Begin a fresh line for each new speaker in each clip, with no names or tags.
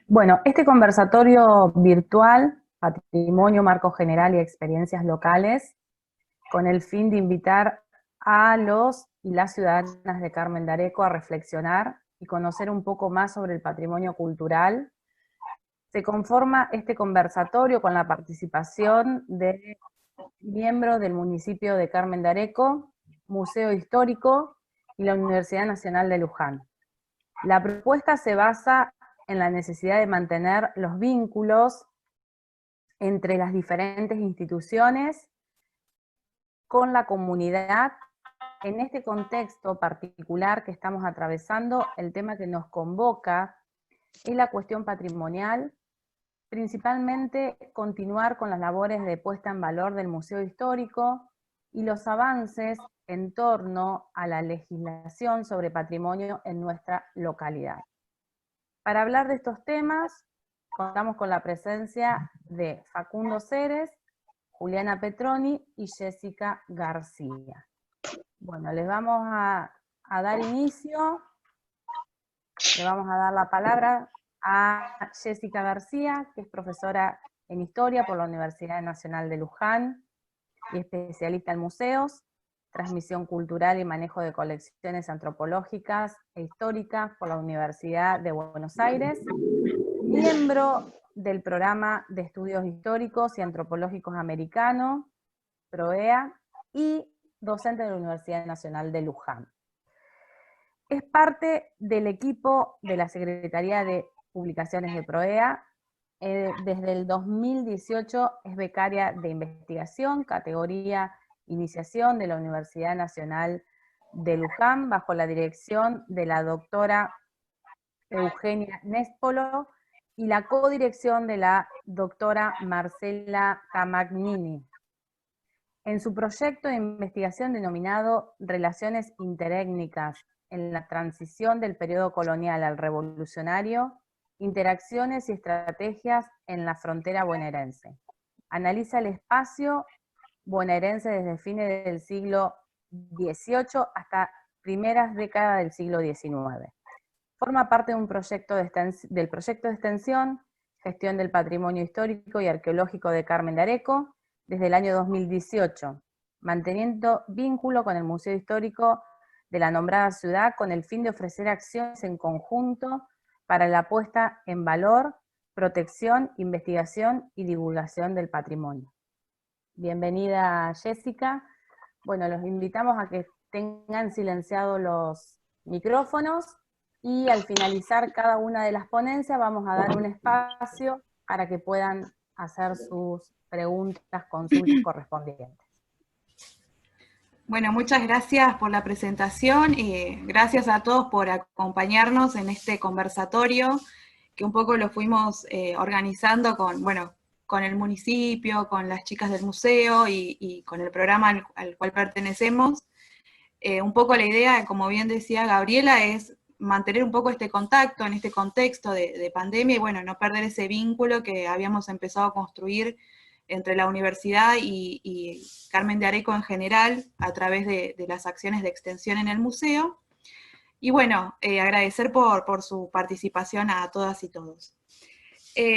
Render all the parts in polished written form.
Bueno, este conversatorio virtual, Patrimonio, Marco General y Experiencias Locales, con el fin de invitar a los y las ciudadanas de Carmen de Areco a reflexionar y conocer un poco más sobre el patrimonio cultural. Se conforma este conversatorio con la participación de miembros del municipio de Carmen de Areco, Museo Histórico y la Universidad Nacional de Luján. La propuesta se basa en la necesidad de mantener los vínculos entre las diferentes instituciones con la comunidad. En este contexto particular que estamos atravesando, el tema que nos convoca es la cuestión patrimonial, principalmente continuar con las labores de puesta en valor del Museo Histórico y los avances en torno a la legislación sobre patrimonio en nuestra localidad. Para hablar de estos temas, contamos con la presencia de Facundo Ceres, Juliana Petroni y Jessica García. Bueno, les vamos a dar inicio, le vamos a dar la palabra a Jessica García, que es profesora en Historia por la Universidad Nacional de Luján y especialista en museos, transmisión cultural y manejo de colecciones antropológicas e históricas por la Universidad de Buenos Aires, miembro del Programa de Estudios Históricos y Antropológicos Americano, PROEA, y docente de la Universidad Nacional de Luján. Es parte del equipo de la Secretaría de Publicaciones de PROEA. Desde el 2018 es becaria de investigación, categoría Iniciación de la Universidad Nacional de Luján, bajo la dirección de la doctora Eugenia Nespolo y la codirección de la doctora Marcela Camagnini. En su proyecto de investigación denominado Relaciones interétnicas en la transición del periodo colonial al revolucionario, interacciones y estrategias en la frontera bonaerense. Analiza el espacio bonaerense desde fines del siglo XVIII hasta primeras décadas del siglo XIX. Forma parte de un proyecto del proyecto de extensión, Gestión del Patrimonio Histórico y Arqueológico de Carmen de Areco, desde el año 2018, manteniendo vínculo con el Museo Histórico de la nombrada ciudad con el fin de ofrecer acciones en conjunto para la puesta en valor, protección, investigación y divulgación del patrimonio. Bienvenida, Jessica. Bueno, los invitamos a que tengan silenciados los micrófonos y al finalizar cada una de las ponencias vamos a dar un espacio para que puedan hacer sus preguntas, consultas correspondientes.
Bueno, muchas gracias por la presentación y gracias a todos por acompañarnos en este conversatorio que un poco lo fuimos organizando con el municipio, con las chicas del museo y con el programa al cual pertenecemos. Un poco la idea, como bien decía Gabriela, es mantener un poco este contacto en este contexto de pandemia y bueno, no perder ese vínculo que habíamos empezado a construir entre la universidad y Carmen de Areco en general, a través de las acciones de extensión en el museo. Y bueno, agradecer por su participación a todas y todos.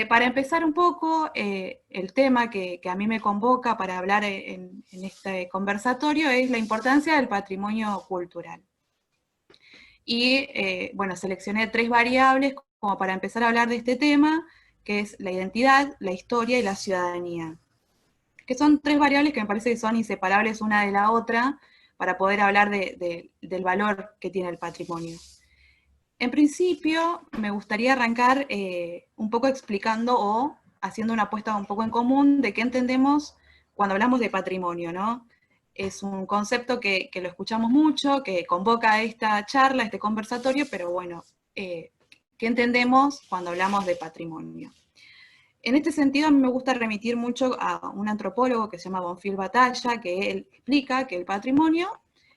Para empezar un poco, el tema que a mí me convoca para hablar en este conversatorio es la importancia del patrimonio cultural. Y bueno, seleccioné 3 variables como para empezar a hablar de este tema, que es la identidad, la historia y la ciudadanía, que son 3 variables que me parece que son inseparables una de la otra para poder hablar del valor que tiene el patrimonio. En principio, me gustaría arrancar un poco explicando o haciendo una apuesta un poco en común de qué entendemos cuando hablamos de patrimonio, ¿no? Es un concepto que lo escuchamos mucho, que convoca esta charla, este conversatorio, pero bueno, ¿qué entendemos cuando hablamos de patrimonio? En este sentido, a mí me gusta remitir mucho a un antropólogo que se llama Bonfil Batalla, que él explica que el patrimonio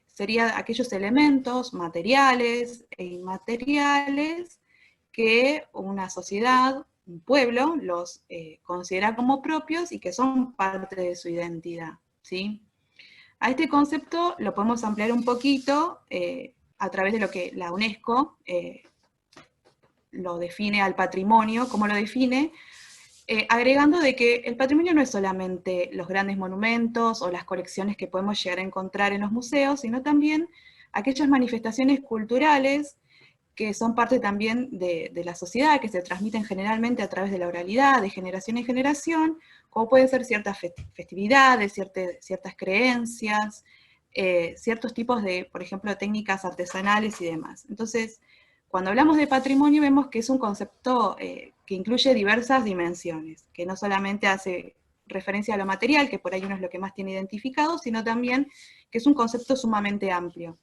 serían aquellos elementos materiales e inmateriales que una sociedad, un pueblo, los considera como propios y que son parte de su identidad, ¿sí? A este concepto lo podemos ampliar un poquito a través de lo que la UNESCO lo define al patrimonio, como lo define, agregando de que el patrimonio no es solamente los grandes monumentos o las colecciones que podemos llegar a encontrar en los museos, sino también aquellas manifestaciones culturales que son parte también de la sociedad, que se transmiten generalmente a través de la oralidad, de generación en generación, como pueden ser ciertas festividades, ciertas creencias, ciertos tipos de, por ejemplo, técnicas artesanales y demás. Entonces, cuando hablamos de patrimonio vemos que es un concepto que incluye diversas dimensiones, que no solamente hace referencia a lo material, que por ahí uno es lo que más tiene identificado, sino también que es un concepto sumamente amplio.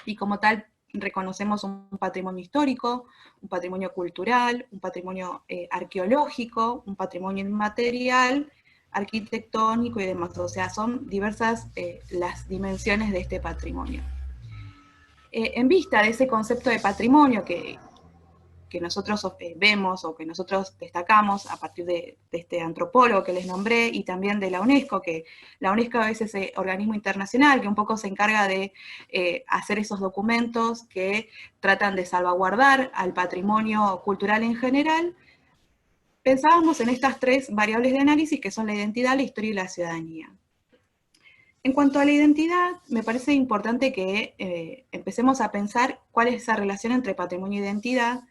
Y como tal, reconocemos un patrimonio histórico, un patrimonio cultural, un patrimonio arqueológico, un patrimonio inmaterial, arquitectónico y demás. O sea, son diversas las dimensiones de este patrimonio. En vista de ese concepto de patrimonio que nosotros vemos o que nosotros destacamos a partir de este antropólogo que les nombré y también de la UNESCO, que la UNESCO es ese organismo internacional que un poco se encarga de hacer esos documentos que tratan de salvaguardar al patrimonio cultural en general. Pensábamos en estas tres variables de análisis que son la identidad, la historia y la ciudadanía. En cuanto a la identidad, me parece importante que empecemos a pensar cuál es esa relación entre patrimonio e identidad.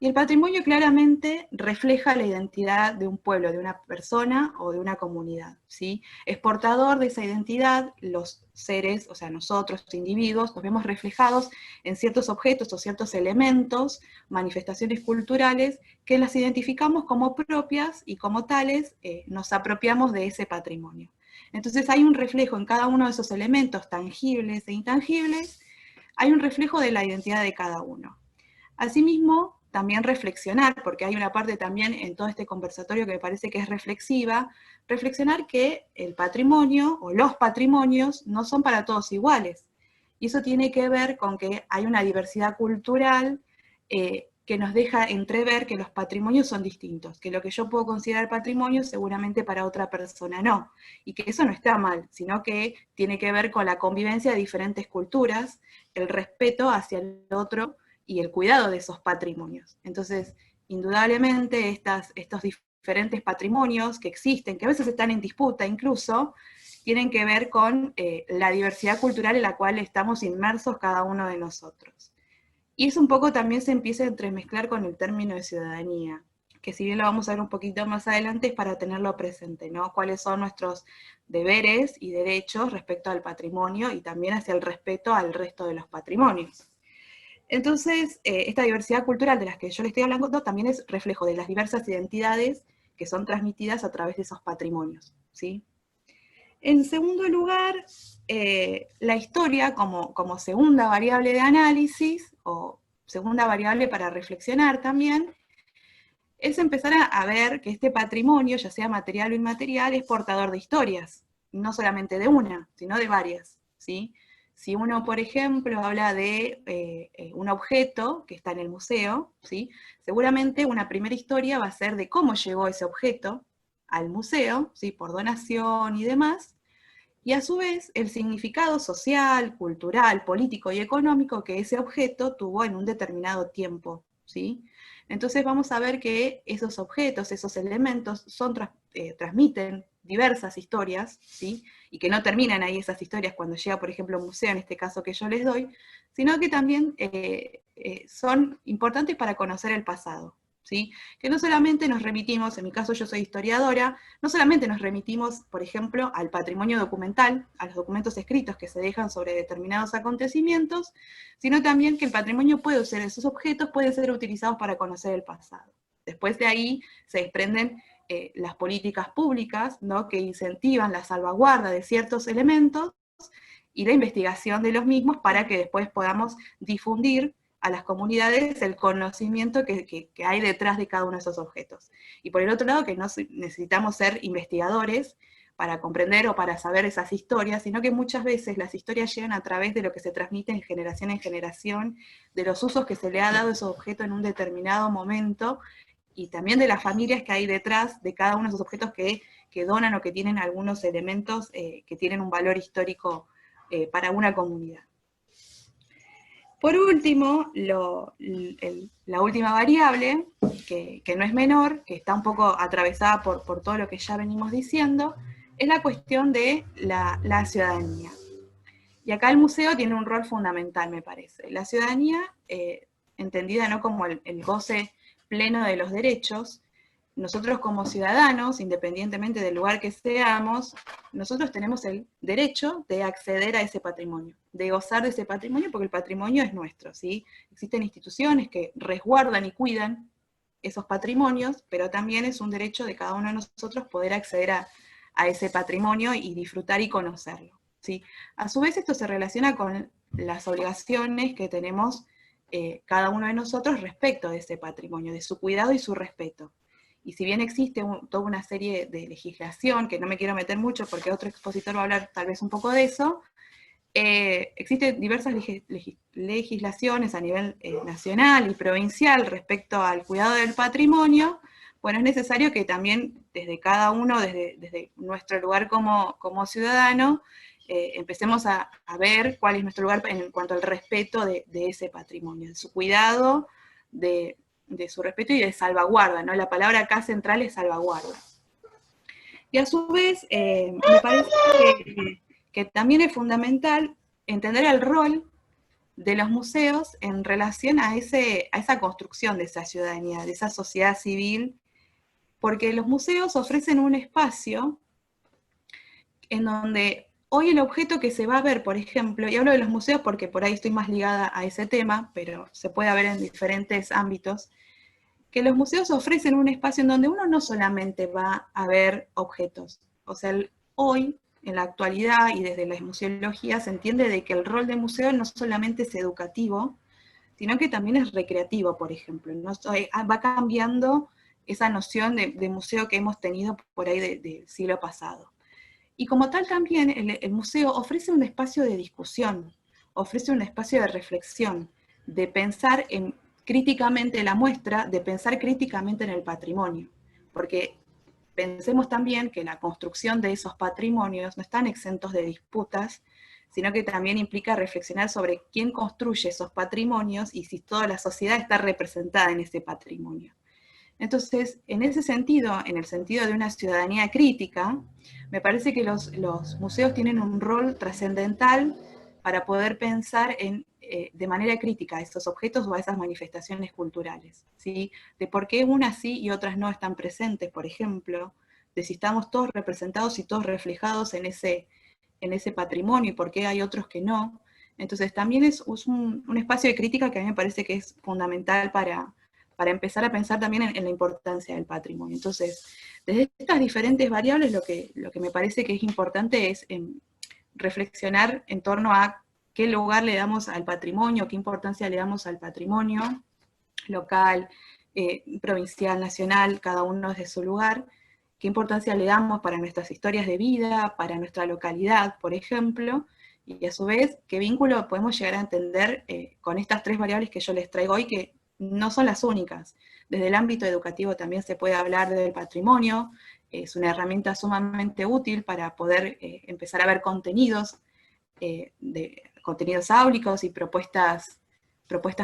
Y el patrimonio claramente refleja la identidad de un pueblo, de una persona o de una comunidad, ¿sí? Es portador de esa identidad, los seres, o sea, nosotros, los individuos, nos vemos reflejados en ciertos objetos o ciertos elementos, manifestaciones culturales, que las identificamos como propias y como tales nos apropiamos de ese patrimonio. Entonces hay un reflejo en cada uno de esos elementos tangibles e intangibles, hay un reflejo de la identidad de cada uno. Asimismo, también reflexionar, porque hay una parte también en todo este conversatorio que me parece que es reflexiva, reflexionar que el patrimonio o los patrimonios no son para todos iguales. Y eso tiene que ver con que hay una diversidad cultural que nos deja entrever que los patrimonios son distintos, que lo que yo puedo considerar patrimonio seguramente para otra persona no, y que eso no está mal, sino que tiene que ver con la convivencia de diferentes culturas, el respeto hacia el otro, y el cuidado de esos patrimonios. Entonces, indudablemente estos diferentes patrimonios que existen, que a veces están en disputa incluso, tienen que ver con la diversidad cultural en la cual estamos inmersos cada uno de nosotros. Y eso un poco también se empieza a entremezclar con el término de ciudadanía, que si bien lo vamos a ver un poquito más adelante es para tenerlo presente, ¿no? Cuáles son nuestros deberes y derechos respecto al patrimonio y también hacia el respeto al resto de los patrimonios. Entonces, esta diversidad cultural de las que yo le estoy hablando también es reflejo de las diversas identidades que son transmitidas a través de esos patrimonios, ¿sí? En segundo lugar, la historia como segunda variable de análisis, o segunda variable para reflexionar también, es empezar a ver que este patrimonio, ya sea material o inmaterial, es portador de historias, no solamente de una, sino de varias, ¿sí? Si uno, por ejemplo, habla de un objeto que está en el museo, ¿sí? Seguramente una primera historia va a ser de cómo llegó ese objeto al museo, ¿sí? Por donación y demás, y a su vez el significado social, cultural, político y económico que ese objeto tuvo en un determinado tiempo, ¿sí? Entonces vamos a ver que esos objetos, esos elementos, transmiten diversas historias, ¿sí? Y que no terminan ahí esas historias cuando llega, por ejemplo, a un museo, en este caso que yo les doy, sino que también son importantes para conocer el pasado, ¿sí? Que no solamente nos remitimos, en mi caso yo soy historiadora, no solamente nos remitimos, por ejemplo, al patrimonio documental, a los documentos escritos que se dejan sobre determinados acontecimientos, sino también que el patrimonio puede usar esos objetos, pueden ser utilizados para conocer el pasado. Después de ahí se desprenden las políticas públicas, ¿no? Que incentivan la salvaguarda de ciertos elementos y la investigación de los mismos para que después podamos difundir a las comunidades el conocimiento que hay detrás de cada uno de esos objetos. Y por el otro lado, que no necesitamos ser investigadores para comprender o para saber esas historias, sino que muchas veces las historias llegan a través de lo que se transmite en generación, de los usos que se le ha dado a esos objetos en un determinado momento, y también de las familias que hay detrás de cada uno de esos objetos que donan o que tienen algunos elementos que tienen un valor histórico para una comunidad. Por último, la última variable, que no es menor, que está un poco atravesada por todo lo que ya venimos diciendo, es la cuestión de la ciudadanía. Y acá el museo tiene un rol fundamental, me parece. La ciudadanía, entendida no como el goce pleno de los derechos, nosotros como ciudadanos, independientemente del lugar que seamos, nosotros tenemos el derecho de acceder a ese patrimonio, de gozar de ese patrimonio, porque el patrimonio es nuestro, ¿sí? Existen instituciones que resguardan y cuidan esos patrimonios, pero también es un derecho de cada uno de nosotros poder acceder a ese patrimonio y disfrutar y conocerlo, ¿sí? A su vez esto se relaciona con las obligaciones que tenemos cada uno de nosotros respecto de ese patrimonio, de su cuidado y su respeto. Y si bien existe toda una serie de legislación, que no me quiero meter mucho porque otro expositor va a hablar tal vez un poco de eso, existen diversas legislaciones a nivel nacional y provincial respecto al cuidado del patrimonio. Bueno, es necesario que también desde cada uno, desde nuestro lugar como ciudadano, empecemos a ver cuál es nuestro lugar en cuanto al respeto de ese patrimonio, de su cuidado, de su respeto y de salvaguarda, ¿no? La palabra acá central es salvaguarda. Y a su vez, me parece que también es fundamental entender el rol de los museos en relación a esa construcción de esa ciudadanía, de esa sociedad civil, porque los museos ofrecen un espacio en donde hoy el objeto que se va a ver, por ejemplo, y hablo de los museos porque por ahí estoy más ligada a ese tema, pero se puede ver en diferentes ámbitos, que los museos ofrecen un espacio en donde uno no solamente va a ver objetos. O sea, hoy, en la actualidad y desde la museología, se entiende de que el rol del museo no solamente es educativo, sino que también es recreativo, por ejemplo. ¿No? Va cambiando esa noción de museo que hemos tenido por ahí del siglo pasado. Y como tal también el museo ofrece un espacio de discusión, ofrece un espacio de reflexión, de pensar críticamente la muestra, de pensar críticamente en el patrimonio. Porque pensemos también que la construcción de esos patrimonios no están exentos de disputas, sino que también implica reflexionar sobre quién construye esos patrimonios y si toda la sociedad está representada en ese patrimonio. Entonces, en ese sentido, en el sentido de una ciudadanía crítica, me parece que los museos tienen un rol trascendental para poder pensar de manera crítica a esos objetos o a esas manifestaciones culturales, ¿sí? De por qué unas sí y otras no están presentes, por ejemplo, de si estamos todos representados y todos reflejados en ese patrimonio y por qué hay otros que no. Entonces también es un espacio de crítica que a mí me parece que es fundamental para empezar a pensar también en la importancia del patrimonio. Entonces, desde estas diferentes variables, lo que me parece que es importante es reflexionar en torno a qué lugar le damos al patrimonio, qué importancia le damos al patrimonio local, provincial, nacional, cada uno desde su lugar, qué importancia le damos para nuestras historias de vida, para nuestra localidad, por ejemplo, y a su vez, qué vínculo podemos llegar a entender con estas tres variables que yo les traigo hoy, que no son las únicas. Desde el ámbito educativo también se puede hablar del patrimonio, es una herramienta sumamente útil para poder empezar a ver contenidos, contenidos áulicos y propuestas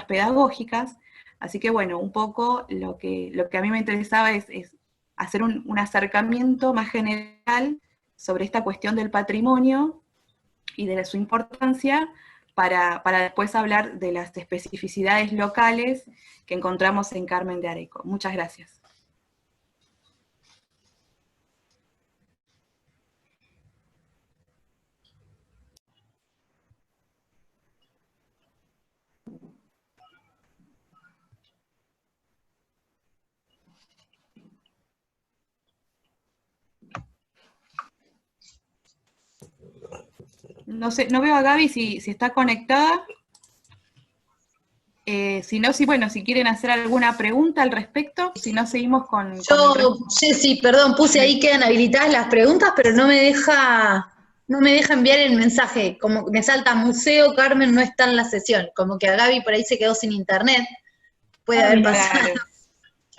pedagógicas. Así que bueno, un poco lo que a mí me interesaba es hacer un acercamiento más general sobre esta cuestión del patrimonio y de su importancia, para después hablar de las especificidades locales que encontramos en Carmen de Areco. Muchas gracias. No sé, no veo a Gaby si está conectada. Si no, si quieren hacer alguna pregunta al respecto, si no seguimos con
Jessy, perdón, puse ahí quedan habilitadas las preguntas, pero no me deja enviar el mensaje, como que me salta museo, Carmen no está en la sesión, como que a Gaby por ahí se quedó sin internet, puede haber pasado.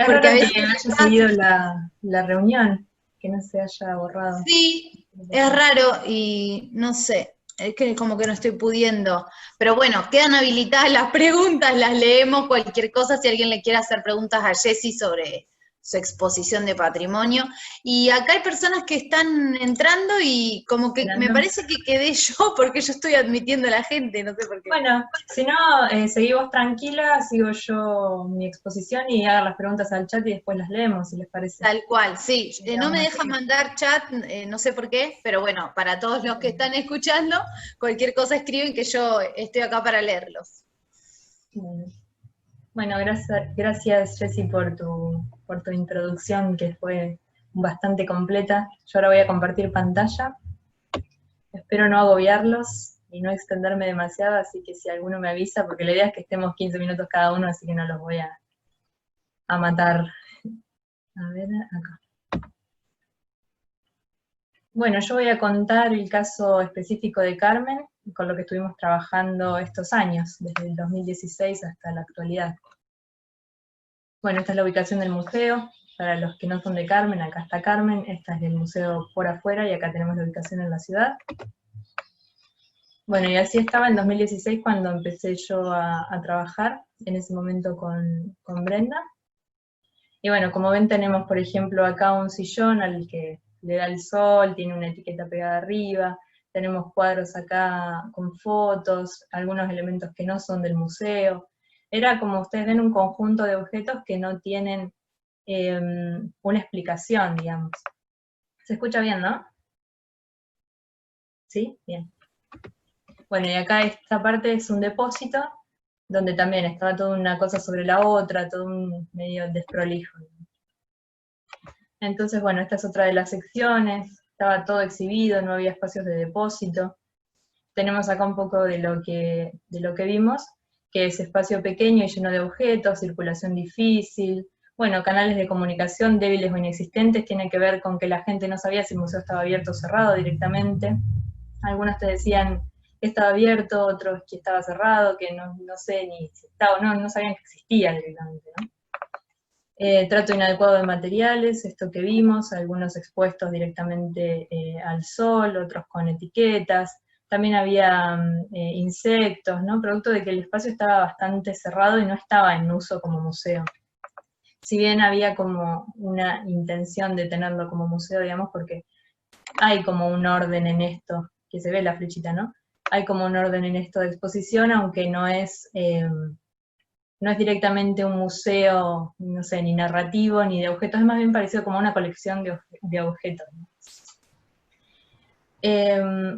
Porque a veces haya seguido la reunión, que no se haya borrado.
Sí, es raro y no sé. Es que como que no estoy pudiendo. Pero bueno, quedan habilitadas las preguntas, las leemos, cualquier cosa, si alguien le quiere hacer preguntas a Jessy sobre su exposición de patrimonio. Y acá hay personas que están entrando y como que me parece que quedé yo porque yo estoy admitiendo a la gente, no sé por qué.
Bueno, si no, seguimos tranquila, sigo yo mi exposición y hagan las preguntas al chat y después las leemos, si les parece.
Tal cual, sí. No me deja mandar chat, no sé por qué, pero bueno, para todos los que están escuchando, cualquier cosa escriben que yo estoy acá para leerlos.
Bueno, gracias Jessy por tu introducción, que fue bastante completa. Yo ahora voy a compartir pantalla. Espero no agobiarlos y no extenderme demasiado, así que si alguno me avisa, porque la idea es que estemos 15 minutos cada uno, así que no los voy a matar. A ver, acá. Bueno, yo voy a contar el caso específico de Carmen, con lo que estuvimos trabajando estos años, desde el 2016 hasta la actualidad. Bueno, esta es la ubicación del museo. Para los que no son de Carmen, acá está Carmen, esta es el museo por afuera, y acá tenemos la ubicación en la ciudad. Bueno, y así estaba en 2016 cuando empecé yo a trabajar, en ese momento con Brenda. Y bueno, como ven tenemos, por ejemplo, acá un sillón al que le da el sol, tiene una etiqueta pegada arriba, tenemos cuadros acá con fotos, algunos elementos que no son del museo. Era, como ustedes ven, un conjunto de objetos que no tienen una explicación, digamos. ¿Se escucha bien, no? ¿Sí? Bien. Bueno, y acá esta parte es un depósito, donde también estaba toda una cosa sobre la otra, todo un medio desprolijo. Entonces, bueno, esta es otra de las secciones, estaba todo exhibido, no había espacios de depósito. Tenemos acá un poco de lo que vimos, que es espacio pequeño y lleno de objetos, circulación difícil, bueno, canales de comunicación débiles o inexistentes, tiene que ver con que la gente no sabía si el museo estaba abierto o cerrado directamente. Algunos te decían que estaba abierto, otros que estaba cerrado, que no sé ni si estaba o no sabían que existía directamente, ¿no? Trato inadecuado de materiales, esto que vimos, algunos expuestos directamente al sol, otros con etiquetas. También había insectos, ¿no? Producto de que el espacio estaba bastante cerrado y no estaba en uso como museo. Si bien había como una intención de tenerlo como museo, digamos, porque hay como un orden en esto, que se ve la flechita, ¿no? Hay como un orden en esto de exposición, aunque no es directamente un museo, no sé, ni narrativo, ni de objetos, es más bien parecido como una colección de objetos, ¿no?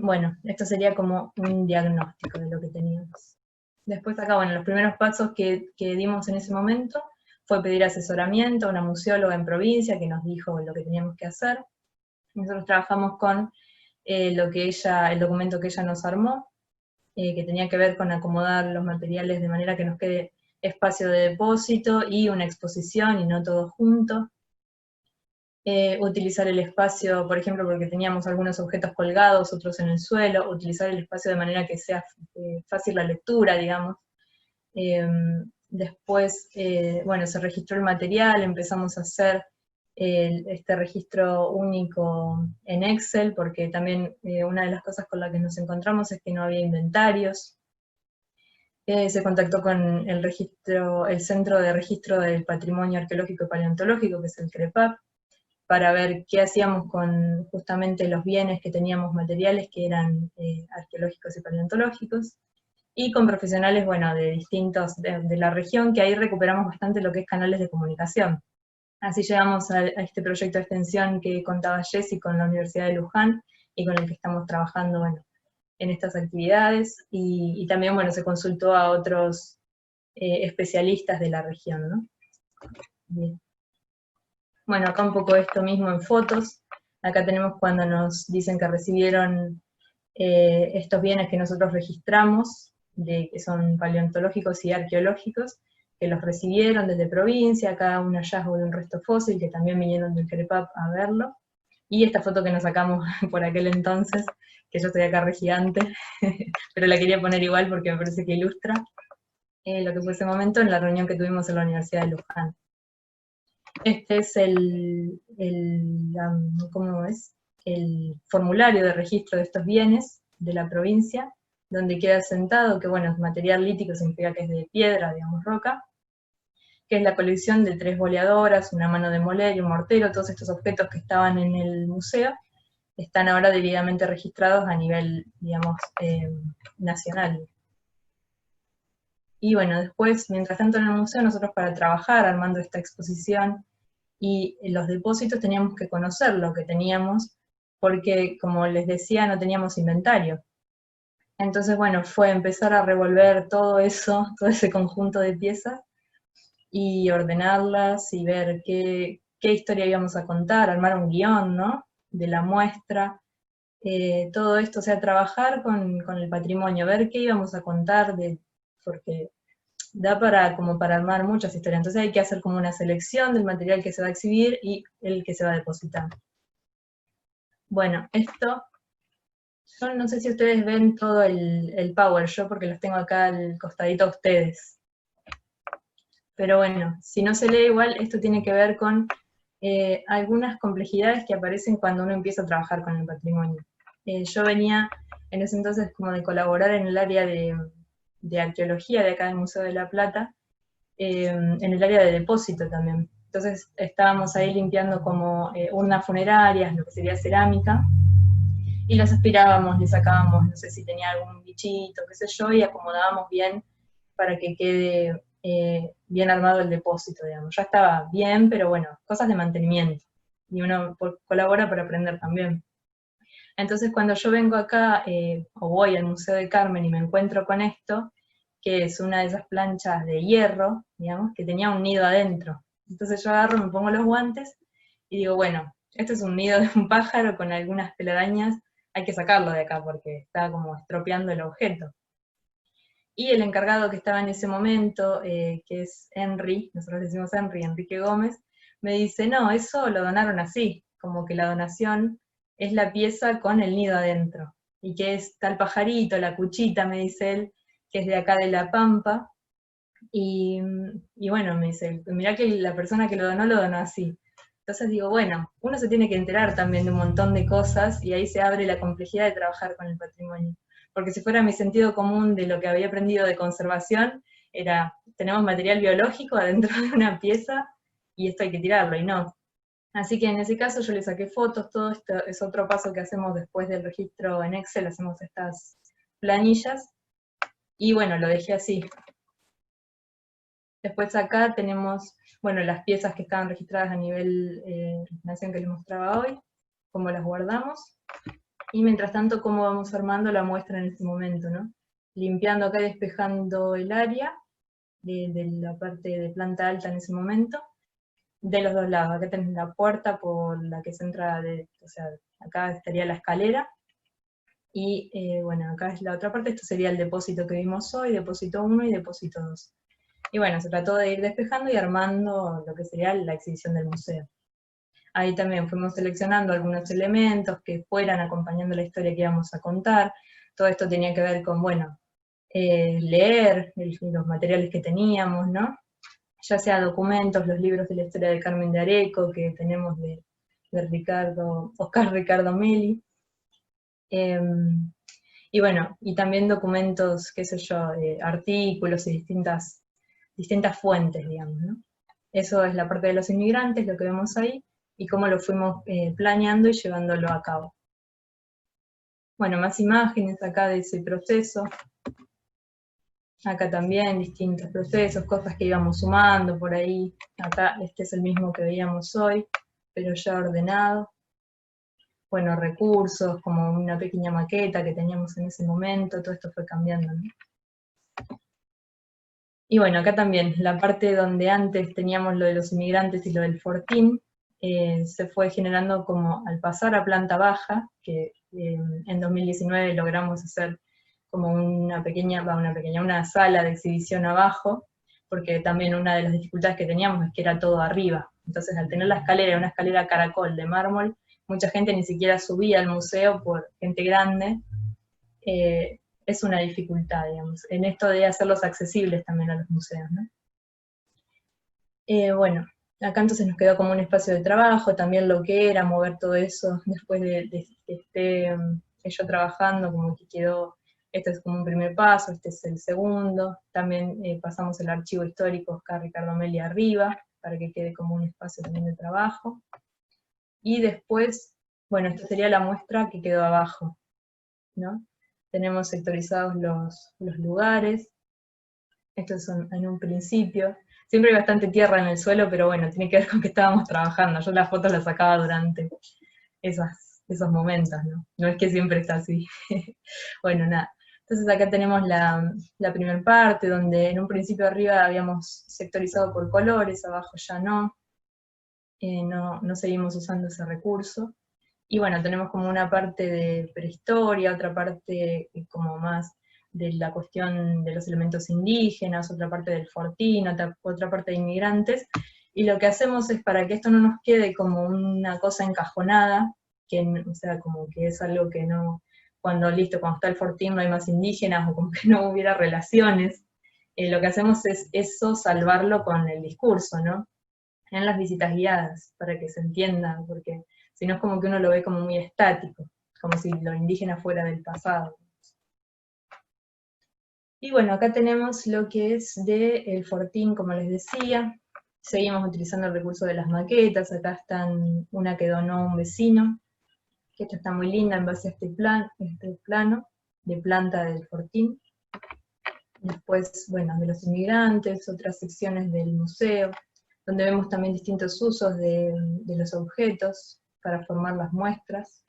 Bueno, esto sería como un diagnóstico de lo que teníamos. Después acá, bueno, los primeros pasos que dimos en ese momento fue pedir asesoramiento a una museóloga en provincia que nos dijo lo que teníamos que hacer. Nosotros trabajamos con el documento que ella nos armó, que tenía que ver con acomodar los materiales de manera que nos quede espacio de depósito y una exposición y no todo junto. Utilizar el espacio, por ejemplo, porque teníamos algunos objetos colgados, otros en el suelo, utilizar el espacio de manera que sea fácil la lectura, digamos. Después, bueno, se registró el material, empezamos a hacer este registro único en Excel, porque también una de las cosas con las que nos encontramos es que no había inventarios. Se contactó con el Centro de Registro del Patrimonio Arqueológico y Paleontológico, que es el CREPAP, para ver qué hacíamos con justamente los bienes que teníamos materiales que eran arqueológicos y paleontológicos, y con profesionales, bueno, de distintos, de la región, que ahí recuperamos bastante lo que es canales de comunicación. Así llegamos a este proyecto de extensión que contaba Jessy con la Universidad de Luján, y con el que estamos trabajando, bueno, en estas actividades, y también, bueno, se consultó a otros especialistas de la región, ¿no? Bien. Bueno, acá un poco esto mismo en fotos. Acá tenemos cuando nos dicen que recibieron estos bienes que nosotros registramos, que son paleontológicos y arqueológicos, que los recibieron desde provincia, acá un hallazgo de un resto fósil, que también vinieron del CREPAP a verlo, y esta foto que nos sacamos por aquel entonces, que yo estoy acá re gigante, pero la quería poner igual porque me parece que ilustra lo que fue ese momento en la reunión que tuvimos en la Universidad de Luján. Este es ¿cómo es? El formulario de registro de estos bienes, de la provincia, donde queda asentado, que bueno, material lítico significa que es de piedra, digamos, roca, que es la colección de 3 boleadoras, una mano de moler y un mortero. Todos estos objetos que estaban en el museo están ahora debidamente registrados a nivel, digamos, nacional. Y bueno, después, mientras tanto en el museo, nosotros para trabajar armando esta exposición y los depósitos teníamos que conocer lo que teníamos, porque como les decía, no teníamos inventario. Entonces, bueno, fue empezar a revolver todo eso, todo ese conjunto de piezas, y ordenarlas y ver qué historia íbamos a contar, armar un guión, ¿no?, de la muestra, todo esto, o sea, trabajar con el patrimonio, ver qué íbamos a contar, porque da como para armar muchas historias, entonces hay que hacer como una selección del material que se va a exhibir y el que se va a depositar. Bueno, esto, yo no sé si ustedes ven todo el Power, yo porque los tengo acá al costadito a ustedes. Pero bueno, si no se lee igual, esto tiene que ver con algunas complejidades que aparecen cuando uno empieza a trabajar con el patrimonio. Yo venía en ese entonces como de colaborar en el área de arqueología de acá del Museo de la Plata, en el área de depósito también. Entonces estábamos ahí limpiando como urnas funerarias, lo que sería cerámica, y las aspirábamos, le sacábamos, no sé si tenía algún bichito, qué sé yo, y acomodábamos bien para que quede bien armado el depósito, digamos. Ya estaba bien, pero bueno, cosas de mantenimiento. Y uno colabora para aprender también. Entonces cuando yo vengo acá, o voy al Museo de Carmen y me encuentro con esto, que es una de esas planchas de hierro, digamos, que tenía un nido adentro. Entonces yo agarro, me pongo los guantes, y digo, bueno, este es un nido de un pájaro con algunas telarañas, hay que sacarlo de acá porque está como estropeando el objeto. Y el encargado que estaba en ese momento, que es Henry, nosotros le decimos Henry, Enrique Gómez, me dice, no, eso lo donaron así, como que la donación es la pieza con el nido adentro, y que es tal pajarito, la cuchita, me dice él, que es de acá de La Pampa, y bueno, me dice, mirá que la persona que lo donó así. Entonces digo, bueno, uno se tiene que enterar también de un montón de cosas, y ahí se abre la complejidad de trabajar con el patrimonio. Porque si fuera mi sentido común de lo que había aprendido de conservación, era, tenemos material biológico adentro de una pieza, y esto hay que tirarlo, y no. Así que en ese caso yo le saqué fotos, todo esto es otro paso que hacemos después del registro en Excel, hacemos estas planillas, y bueno, lo dejé así. Después acá tenemos, bueno, las piezas que estaban registradas a nivel nación que les mostraba hoy, cómo las guardamos, y mientras tanto cómo vamos armando la muestra en este momento, ¿no? Limpiando acá y despejando el área de la parte de planta alta en ese momento, de los dos lados. Acá tenés la puerta por la que se entra, o sea, acá estaría la escalera, y bueno, acá es la otra parte, esto sería el depósito que vimos hoy, depósito 1 y depósito 2. Y bueno, se trató de ir despejando y armando lo que sería la exhibición del museo. Ahí también fuimos seleccionando algunos elementos que fueran acompañando la historia que íbamos a contar. Todo esto tenía que ver con, bueno, leer los materiales que teníamos, ¿no? Ya sea documentos, los libros de la historia de Carmen de Areco, que tenemos de Oscar Ricardo Meli. Y bueno, y también documentos, qué sé yo, artículos y distintas fuentes, digamos, ¿no? Eso es la parte de los inmigrantes, lo que vemos ahí, y cómo lo fuimos planeando y llevándolo a cabo. Bueno, más imágenes acá de ese proceso. Acá también distintos procesos, cosas que íbamos sumando por ahí. Acá este es el mismo que veíamos hoy, pero ya ordenado. Bueno, recursos, como una pequeña maqueta que teníamos en ese momento, todo esto fue cambiando, ¿no? Y bueno, acá también, la parte donde antes teníamos lo de los inmigrantes y lo del fortín, se fue generando como al pasar a planta baja, que en 2019 logramos hacer como una sala de exhibición abajo, porque también una de las dificultades que teníamos es que era todo arriba. Entonces al tener la escalera, una escalera caracol de mármol, mucha gente ni siquiera subía al museo por gente grande, es una dificultad, digamos, en esto de hacerlos accesibles también a los museos, ¿no? Bueno, acá entonces nos quedó como un espacio de trabajo, también lo que era mover todo eso después de que esté yo trabajando, como que quedó, este es como un primer paso, este es el segundo. También pasamos el archivo histórico Oscar Ricardo Meli arriba, para que quede como un espacio también de trabajo. Y después, bueno, esta sería la muestra que quedó abajo, ¿no? Tenemos sectorizados los lugares. Estos son en un principio. Siempre hay bastante tierra en el suelo, pero bueno, tiene que ver con que estábamos trabajando. Yo las fotos las sacaba durante esos momentos, ¿no? No es que siempre está así. Bueno, nada. Entonces acá tenemos la primera parte, donde en un principio arriba habíamos sectorizado por colores, abajo ya no. No seguimos usando ese recurso. Y bueno, tenemos como una parte de prehistoria, otra parte como más de la cuestión de los elementos indígenas, otra parte del fortín, otra parte de inmigrantes, y lo que hacemos es, para que esto no nos quede como una cosa encajonada, o sea, como que es algo que no, cuando está el fortín no hay más indígenas, o como que no hubiera relaciones, lo que hacemos es eso, salvarlo con el discurso, ¿no? En las visitas guiadas, para que se entienda, porque si no es como que uno lo ve como muy estático, como si lo indígena fuera del pasado. Y bueno, acá tenemos lo que es del fortín, como les decía. Seguimos utilizando el recurso de las maquetas. Acá están una que donó un vecino, que esta está muy linda en base a este plano de planta del fortín. Después, bueno, de los inmigrantes, otras secciones del museo, donde vemos también distintos usos de los objetos para formar las muestras.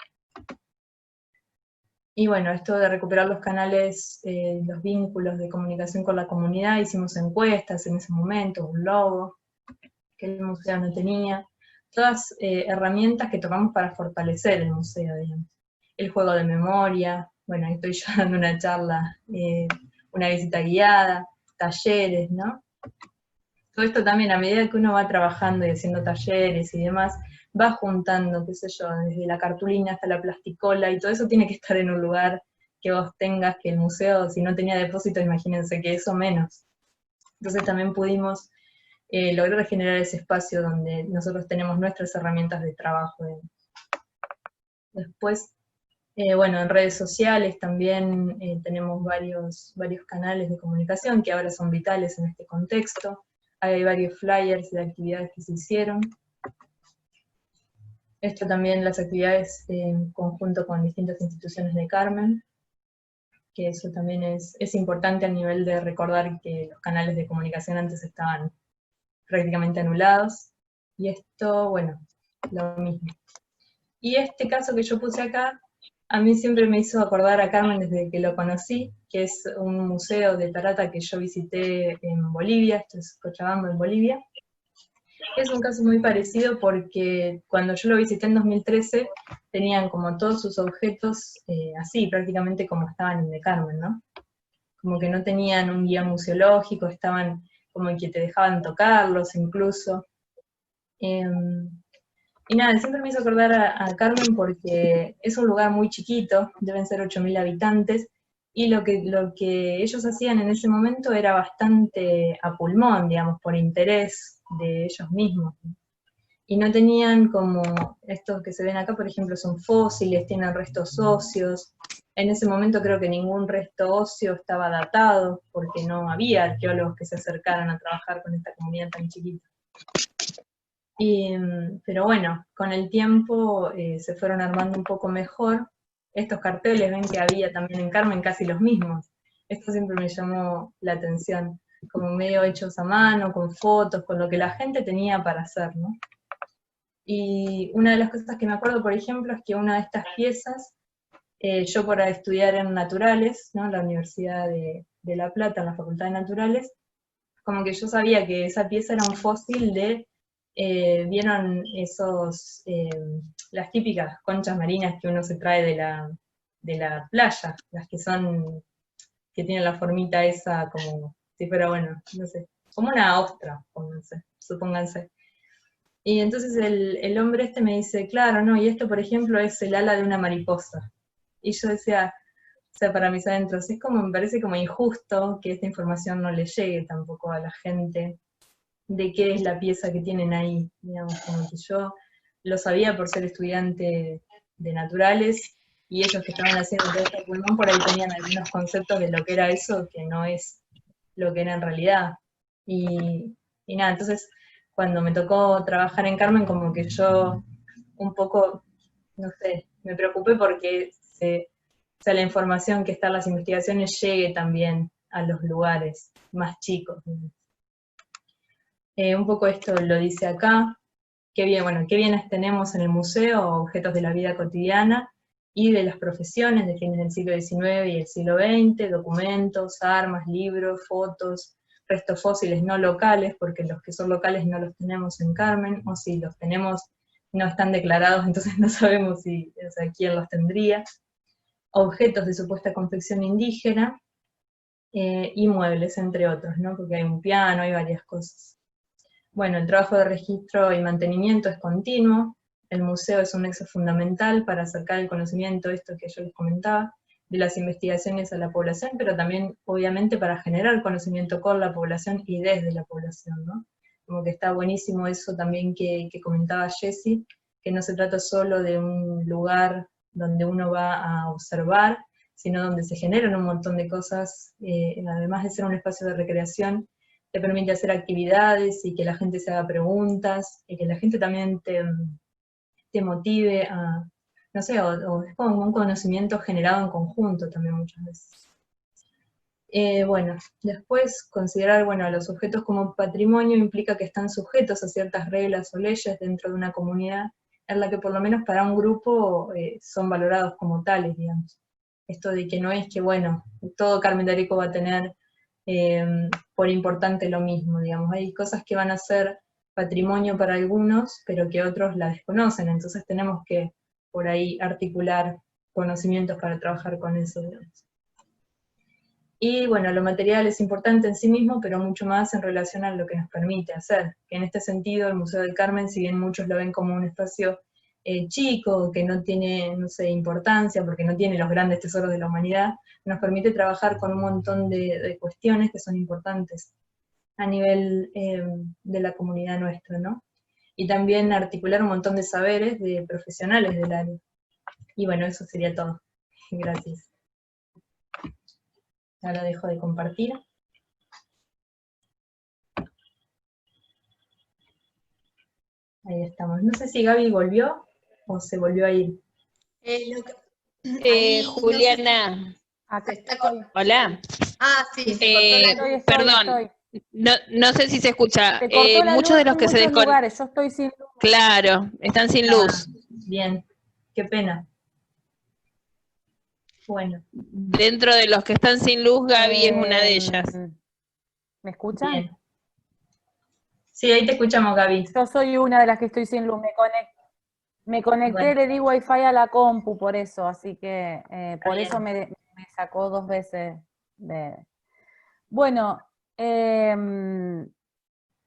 Y bueno, esto de recuperar los canales, los vínculos de comunicación con la comunidad, hicimos encuestas en ese momento, un logo que el museo no tenía, todas herramientas que tomamos para fortalecer el museo, digamos. El juego de memoria, bueno, ahí estoy yo dando una charla, una visita guiada, talleres, ¿no? Todo esto también, a medida que uno va trabajando y haciendo talleres y demás, va juntando, qué sé yo, desde la cartulina hasta la plasticola, y todo eso tiene que estar en un lugar que vos tengas, que el museo, si no tenía depósito, imagínense que eso menos. Entonces también pudimos lograr generar ese espacio donde nosotros tenemos nuestras herramientas de trabajo. Después, bueno, en redes sociales también tenemos varios canales de comunicación que ahora son vitales en este contexto. Hay varios flyers de actividades que se hicieron. Esto también, las actividades en conjunto con distintas instituciones de Carmen, que eso también es importante a nivel de recordar que los canales de comunicación antes estaban prácticamente anulados. Y esto, bueno, lo mismo. Y este caso que yo puse acá, a mí siempre me hizo acordar a Carmen desde que lo conocí, que es un museo de Tarata que yo visité en Bolivia, esto es Cochabamba en Bolivia. Es un caso muy parecido porque cuando yo lo visité en 2013, tenían como todos sus objetos así, prácticamente como estaban en de Carmen, ¿no? Como que no tenían un guía museológico, estaban como que te dejaban tocarlos incluso. Y nada, siempre me hizo acordar a Carmen porque es un lugar muy chiquito, deben ser 8.000 habitantes, y lo que ellos hacían en ese momento era bastante a pulmón, digamos, por interés de ellos mismos. Y no tenían como estos que se ven acá, por ejemplo, son fósiles, tienen restos óseos. En ese momento creo que ningún resto óseo estaba datado, porque no había arqueólogos que se acercaran a trabajar con esta comunidad tan chiquita. Pero bueno, con el tiempo se fueron armando un poco mejor. Estos carteles, ven que había también en Carmen casi los mismos. Esto siempre me llamó la atención, como medio hechos a mano, con fotos, con lo que la gente tenía para hacer, ¿no? Y una de las cosas que me acuerdo, por ejemplo, es que una de estas piezas, yo por estudiar en Naturales, ¿no? En la Universidad de La Plata, en la Facultad de Naturales, como que yo sabía que esa pieza era un fósil de ¿vieron las típicas conchas marinas que uno se trae de la playa? Las que tienen la formita esa como si fuera, bueno, no sé, como una ostra, supónganse. Y entonces el hombre este me dice, claro, no, y esto por ejemplo es el ala de una mariposa. Y yo decía, o sea, para mis adentros, me parece como injusto que esta información no le llegue tampoco a la gente, de qué es la pieza que tienen ahí, digamos, como que yo lo sabía por ser estudiante de Naturales, y ellos que estaban haciendo todo este pulmón por ahí tenían algunos conceptos de lo que era eso, que no es lo que era en realidad. Y nada, entonces cuando me tocó trabajar en Carmen, como que yo un poco, no sé, me preocupé porque o sea, la información que está en las investigaciones llegue también a los lugares más chicos. Un poco esto lo dice acá, qué bien, bueno, qué bienes tenemos en el museo, objetos de la vida cotidiana y de las profesiones de fines del siglo XIX y el siglo XX, documentos, armas, libros, fotos, restos fósiles no locales, porque los que son locales no los tenemos en Carmen, o si los tenemos no están declarados, entonces no sabemos si, o sea, quién los tendría, objetos de supuesta confección indígena, y muebles, entre otros, ¿no? Porque hay un piano, hay varias cosas. Bueno, el trabajo de registro y mantenimiento es continuo, el museo es un nexo fundamental para acercar el conocimiento, esto que yo les comentaba, de las investigaciones a la población, pero también, obviamente, para generar conocimiento con la población y desde la población, ¿no? Como que está buenísimo eso también que comentaba Jessie, que no se trata solo de un lugar donde uno va a observar, sino donde se generan un montón de cosas, además de ser un espacio de recreación, te permite hacer actividades y que la gente se haga preguntas, y que la gente también te motive a, no sé, o es como un conocimiento generado en conjunto también muchas veces. Bueno, después considerar, bueno, a los objetos como patrimonio implica que están sujetos a ciertas reglas o leyes dentro de una comunidad, en la que por lo menos para un grupo son valorados como tales, digamos. Esto de que no es que, bueno, todo Carmen de Areco va a tener por importante lo mismo, digamos. Hay cosas que van a ser patrimonio para algunos, pero que otros la desconocen, entonces tenemos que por ahí articular conocimientos para trabajar con eso, digamos. Y bueno, lo material es importante en sí mismo, pero mucho más en relación a lo que nos permite hacer, que en este sentido el Museo del Carmen, si bien muchos lo ven como un espacio chico, que no tiene, no sé, importancia, porque no tiene los grandes tesoros de la humanidad, nos permite trabajar con un montón de cuestiones que son importantes a nivel de la comunidad nuestra, ¿no? Y también articular un montón de saberes de profesionales del área. Y bueno, eso sería todo. Gracias. Ahora dejo de compartir. Ahí estamos. No sé si Gaby volvió o se volvió a ir.
Ahí,
Juliana,
no sé
Acá
si se está
estoy.
hola.
sí, se cortó la luz.
Estoy.
Perdón, no sé si se escucha.
Se cortó la
Muchos
luz
de los
en
que se
muchos lugares, yo estoy sin luz.
claro, están sin luz.
Bien, qué pena. Bueno.
Dentro de los que están sin luz, Gaby es una de ellas.
¿Me escuchan?
Bien. Sí, ahí te escuchamos, Gaby.
Yo soy una de las que estoy sin luz. Me conecté,
Bueno.
le di wifi a la compu por eso, así que por
bien.
eso me sacó 2 veces de... Bueno,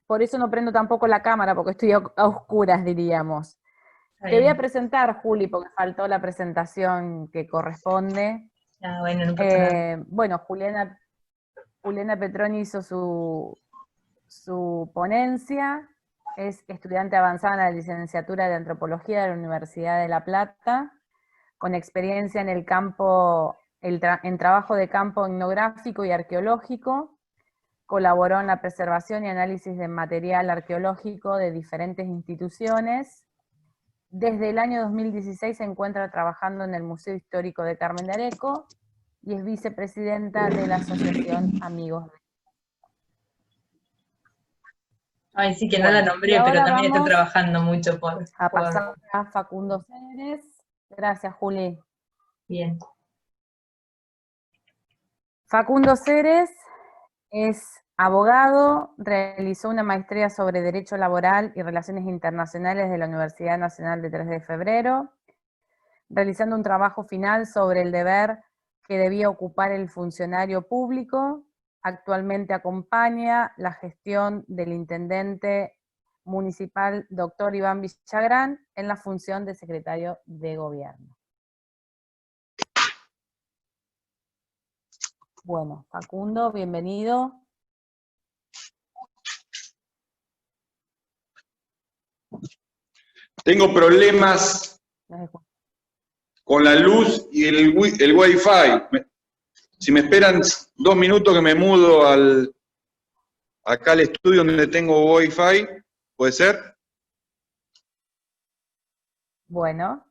por eso no prendo tampoco la cámara, porque estoy a oscuras, diríamos. Te voy a presentar, Juli, porque faltó la presentación que corresponde.
Bueno, no pasa nada.
Bueno, Juliana Petroni hizo su ponencia, es estudiante avanzada en la licenciatura de Antropología de la Universidad de La Plata, con experiencia en el campo, en trabajo de campo etnográfico y arqueológico. Colaboró en la preservación y análisis de material arqueológico de diferentes instituciones. Desde el año 2016 se encuentra trabajando en el Museo Histórico de Carmen de Areco y es vicepresidenta de la Asociación Amigos.
Ay, sí que no la nombré, pero también está trabajando mucho por...
A pasar a Facundo Ceres. Gracias, Juli.
Bien.
Facundo Ceres es abogado, realizó una maestría sobre Derecho Laboral y Relaciones Internacionales de la Universidad Nacional de 3 de Febrero, realizando un trabajo final sobre el deber que debía ocupar el funcionario público. Actualmente acompaña la gestión del intendente municipal, doctor Iván Villagrán, en la función de secretario de gobierno. Bueno, Facundo, bienvenido.
Tengo problemas con la luz y el Wi-Fi. Si me esperan 2 minutos que me mudo acá al estudio donde tengo Wi-Fi, ¿puede ser?
Bueno.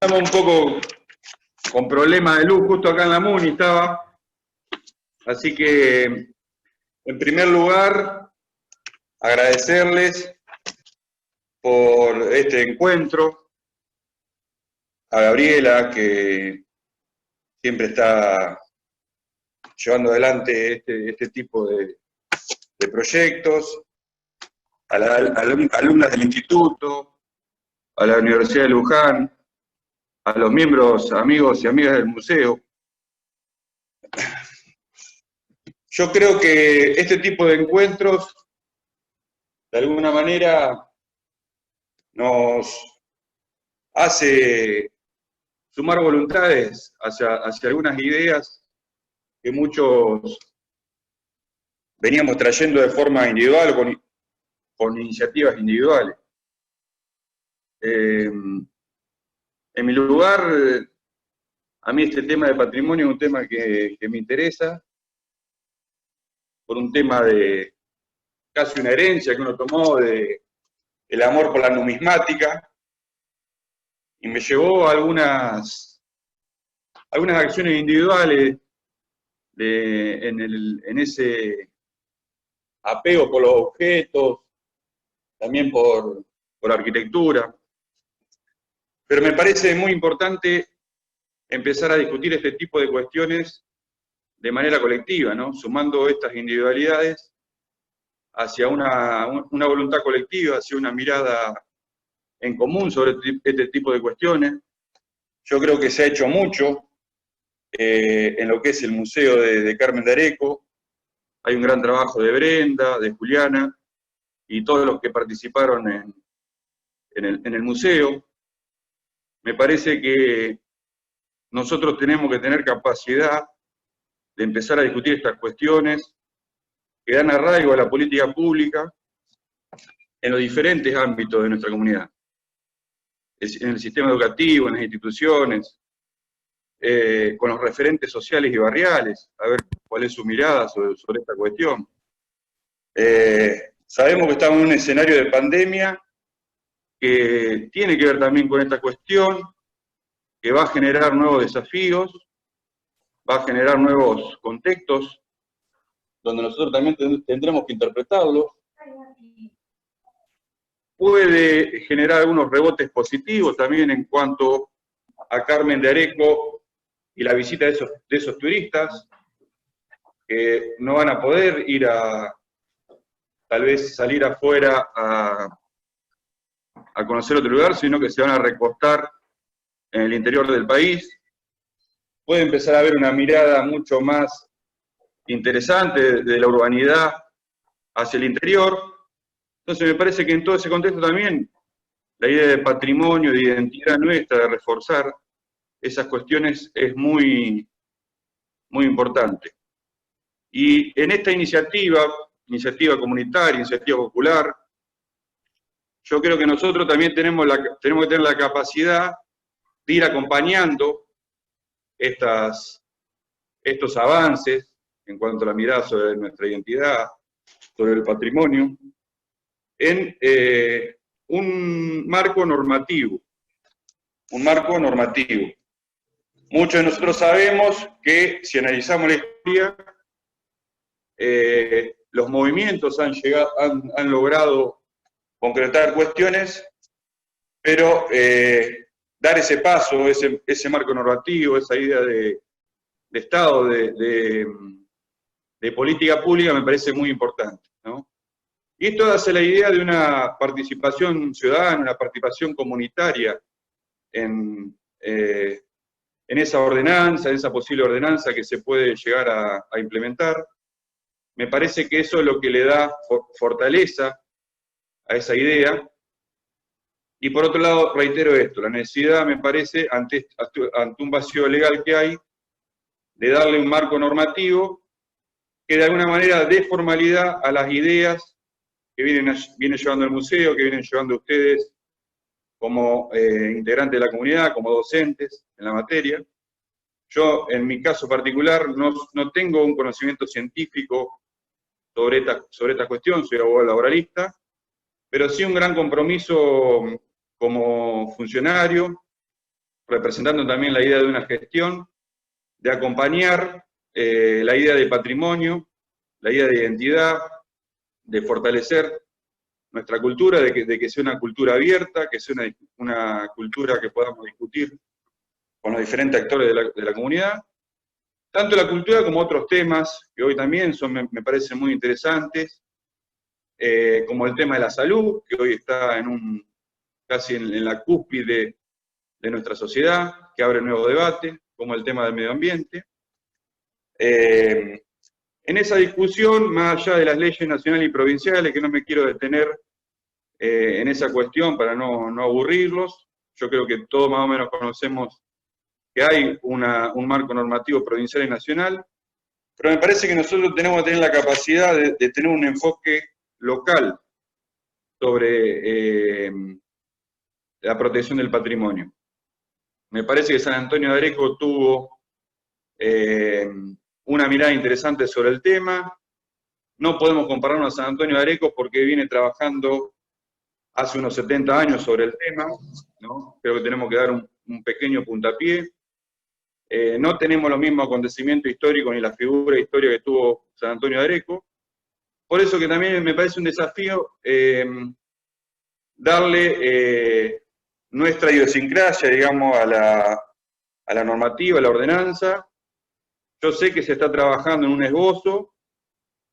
Estamos un poco con problemas de luz, justo acá en la Muni estaba. Así que, en primer lugar, agradecerles por este encuentro, a Gabriela, que siempre está llevando adelante este tipo de proyectos, a las alumnas del instituto, a la Universidad de Luján, a los miembros, amigos y amigas del museo. Yo creo que este tipo de encuentros, de alguna manera, nos hace sumar voluntades hacia algunas ideas que muchos veníamos trayendo de forma individual o con iniciativas individuales. En mi lugar, a mí este tema de patrimonio es un tema que me interesa, por un tema de casi una herencia que uno tomó de el amor por la numismática, y me llevó a algunas acciones individuales en ese apego por los objetos, también por arquitectura. Pero me parece muy importante empezar a discutir este tipo de cuestiones de manera colectiva, ¿no? Sumando estas individualidades hacia una voluntad colectiva, hacia una mirada en común sobre este tipo de cuestiones. Yo creo que se ha hecho mucho en lo que es el Museo de Carmen de Areco. Hay un gran trabajo de Brenda, de Juliana, y todos los que participaron en el museo. Me parece que nosotros tenemos que tener capacidad de empezar a discutir estas cuestiones que dan arraigo a la política pública en los diferentes ámbitos de nuestra comunidad. En el sistema educativo, en las instituciones, con los referentes sociales y barriales, a ver cuál es su mirada sobre esta cuestión. Sabemos que estamos en un escenario de pandemia que tiene que ver también con esta cuestión, que va a generar nuevos desafíos, va a generar nuevos contextos, donde nosotros también tendremos que interpretarlos. Puede generar algunos rebotes positivos también en cuanto a Carmen de Areco y la visita de esos turistas, que no van a poder ir tal vez salir afuera a conocer otro lugar, sino que se van a recostar en el interior del país. Puede empezar a haber una mirada mucho más interesante de la urbanidad hacia el interior. Entonces me parece que en todo ese contexto también la idea de patrimonio, de identidad nuestra, de reforzar esas cuestiones es muy, muy importante. Y en esta iniciativa comunitaria, iniciativa popular, yo creo que nosotros también tenemos que tener la capacidad de ir acompañando estos avances en cuanto a la mirada sobre nuestra identidad, sobre el patrimonio, en un marco normativo. Muchos de nosotros sabemos que, si analizamos la historia, los movimientos han logrado concretar cuestiones, pero dar ese paso, ese marco normativo, esa idea de Estado, de política pública, me parece muy importante, ¿no? Y esto hace la idea de una participación ciudadana, una participación comunitaria en esa ordenanza, en esa posible ordenanza que se puede llegar a implementar. Me parece que eso es lo que le da fortaleza a esa idea. Y por otro lado, reitero esto, la necesidad, me parece, ante un vacío legal que hay, de darle un marco normativo que de alguna manera dé formalidad a las ideas que viene llevando el museo, que vienen llevando ustedes como integrantes de la comunidad, como docentes en la materia. Yo, en mi caso particular, no tengo un conocimiento científico sobre esta cuestión, soy abogado laboralista, pero sí un gran compromiso como funcionario, representando también la idea de una gestión, de acompañar la idea de patrimonio, la idea de identidad, de fortalecer nuestra cultura, de que sea una cultura abierta, que sea una cultura que podamos discutir con los diferentes actores de la comunidad, tanto la cultura como otros temas que hoy también me parecen muy interesantes, como el tema de la salud, que hoy está casi en la cúspide de nuestra sociedad, que abre nuevo debate, como el tema del medio ambiente. En esa discusión, más allá de las leyes nacionales y provinciales, que no me quiero detener en esa cuestión para no aburrirlos, yo creo que todos más o menos conocemos que hay un marco normativo provincial y nacional, pero me parece que nosotros tenemos que tener la capacidad de tener un enfoque local sobre la protección del patrimonio. Me parece que San Antonio de Areco tuvo una mirada interesante sobre el tema. No podemos compararnos a San Antonio de Areco porque viene trabajando hace unos 70 años sobre el tema, ¿no? Creo que tenemos que dar un pequeño puntapié. No tenemos los mismos acontecimientos históricos ni la figura histórica que tuvo San Antonio de Areco. Por eso que también me parece un desafío darle nuestra idiosincrasia, digamos, a la normativa, a la ordenanza. Yo sé que se está trabajando en un esbozo,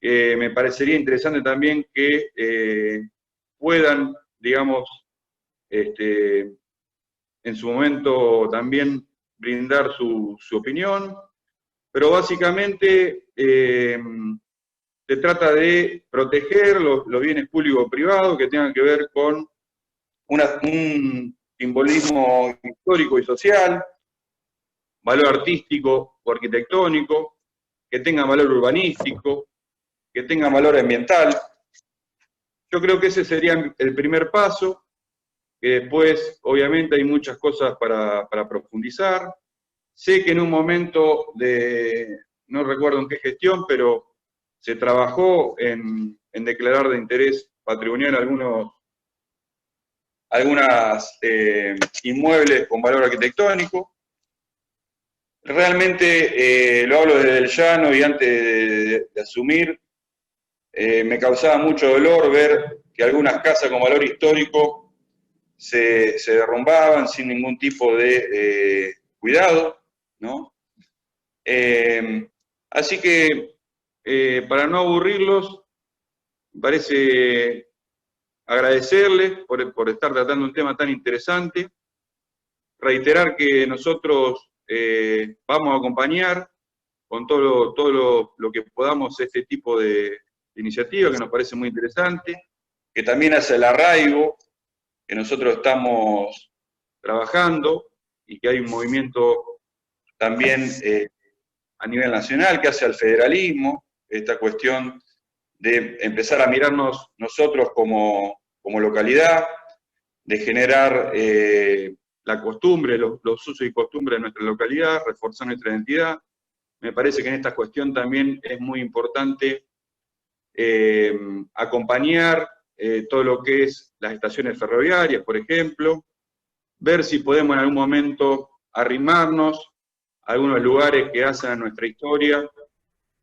me parecería interesante también que puedan, digamos, en su momento también brindar su opinión, pero básicamente se trata de proteger los bienes públicos o privados que tengan que ver con un simbolismo histórico y social, valor artístico o arquitectónico, que tengan valor urbanístico, que tengan valor ambiental. Yo creo que ese sería el primer paso, que después obviamente hay muchas cosas para profundizar. Sé que en un momento no recuerdo en qué gestión, pero se trabajó en declarar de interés patrimonial algunas inmuebles con valor arquitectónico. Realmente lo hablo desde el llano y antes de asumir, me causaba mucho dolor ver que algunas casas con valor histórico se derrumbaban sin ningún tipo de cuidado, ¿no? Así que, para no aburrirlos, me parece agradecerles por estar tratando un tema tan interesante, reiterar que nosotros vamos a acompañar con todo lo que podamos este tipo de iniciativa que nos parece muy interesante, que también hace el arraigo que nosotros estamos trabajando y que hay un movimiento también a nivel nacional que hace al federalismo, esta cuestión de empezar a mirarnos nosotros como localidad, de generar la costumbre, los usos y costumbres de nuestra localidad, reforzar nuestra identidad. Me parece que en esta cuestión también es muy importante acompañar todo lo que es las estaciones ferroviarias, por ejemplo, ver si podemos en algún momento arrimarnos a algunos lugares que hacen a nuestra historia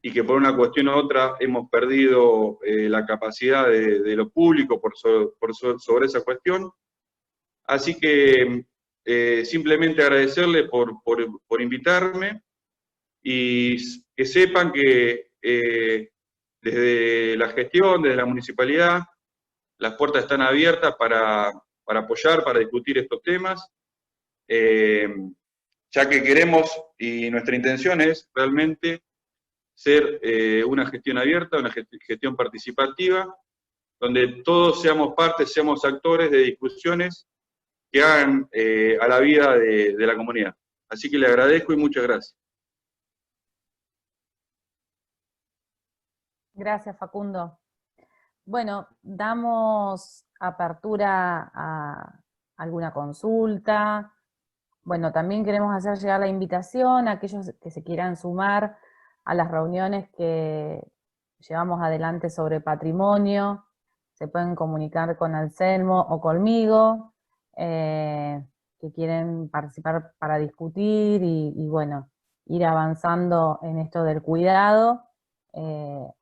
y que por una cuestión u otra hemos perdido la capacidad de lo público sobre esa cuestión. Así que simplemente agradecerle por invitarme, y que sepan que desde la gestión, desde la municipalidad, las puertas están abiertas para apoyar, para discutir estos temas, ya que queremos, y nuestra intención es realmente ser una gestión abierta, una gestión participativa, donde todos seamos partes, seamos actores de discusiones que hagan a la vida de la comunidad. Así que le agradezco y muchas gracias.
Gracias, Facundo. Bueno, damos apertura a alguna consulta. Bueno, también queremos hacer llegar la invitación a aquellos que se quieran sumar a las reuniones que llevamos adelante sobre patrimonio. Se pueden comunicar con Anselmo o conmigo, que quieren participar para discutir y bueno, ir avanzando en esto del cuidado.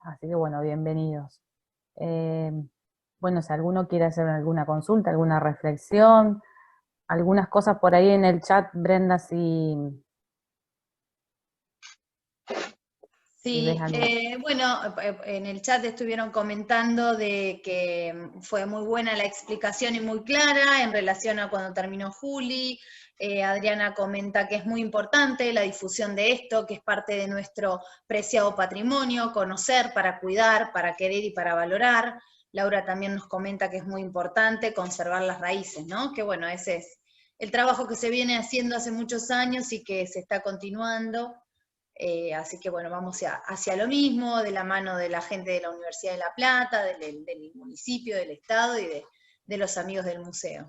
Así que bueno, bienvenidos. Bueno, si alguno quiere hacer alguna consulta, alguna reflexión, algunas cosas por ahí en el chat, Brenda, si...
Sí, bueno, en el chat estuvieron comentando de que fue muy buena la explicación y muy clara en relación a cuando terminó Juli. Adriana comenta que es muy importante la difusión de esto, que es parte de nuestro preciado patrimonio, conocer para cuidar, para querer y para valorar. Laura también nos comenta que es muy importante conservar las raíces, ¿no? Que bueno, ese es el trabajo que se viene haciendo hace muchos años y que se está continuando. Así que bueno, vamos hacia lo mismo, de la mano de la gente de la Universidad de La Plata, del municipio, del Estado y de los amigos del museo.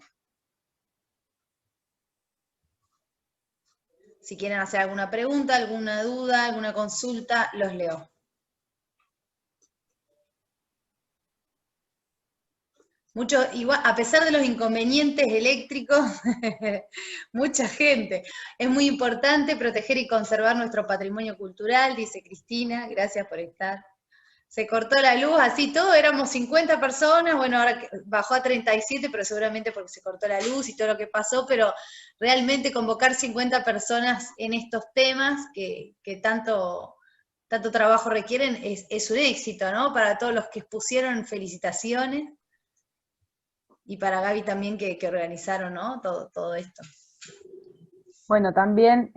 Si quieren hacer alguna pregunta, alguna duda, alguna consulta, los leo. Igual, a pesar de los inconvenientes eléctricos, mucha gente. Es muy importante proteger y conservar nuestro patrimonio cultural, dice Cristina, gracias por estar. Se cortó la luz, así todo, éramos 50 personas, bueno, ahora bajó a 37, pero seguramente porque se cortó la luz y todo lo que pasó, pero realmente convocar 50 personas en estos temas que tanto trabajo requieren es un éxito, ¿no? Para todos los que expusieron, felicitaciones. Y para Gaby también que organizaron, ¿no? Todo esto.
Bueno, también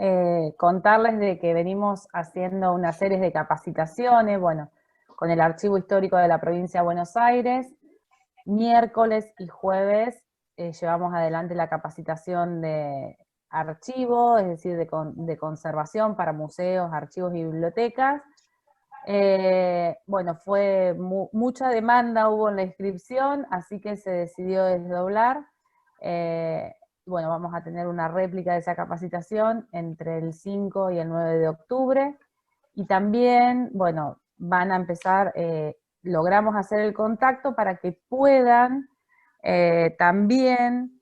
contarles de que venimos haciendo una serie de capacitaciones, bueno, con el Archivo Histórico de la Provincia de Buenos Aires. Miércoles y jueves llevamos adelante la capacitación de archivo, es decir, de conservación para museos, archivos y bibliotecas. Bueno, fue mucha demanda hubo en la inscripción, así que se decidió desdoblar. Bueno, vamos a tener una réplica de esa capacitación entre el 5 y el 9 de octubre. Y también, bueno, van a empezar, logramos hacer el contacto para que puedan también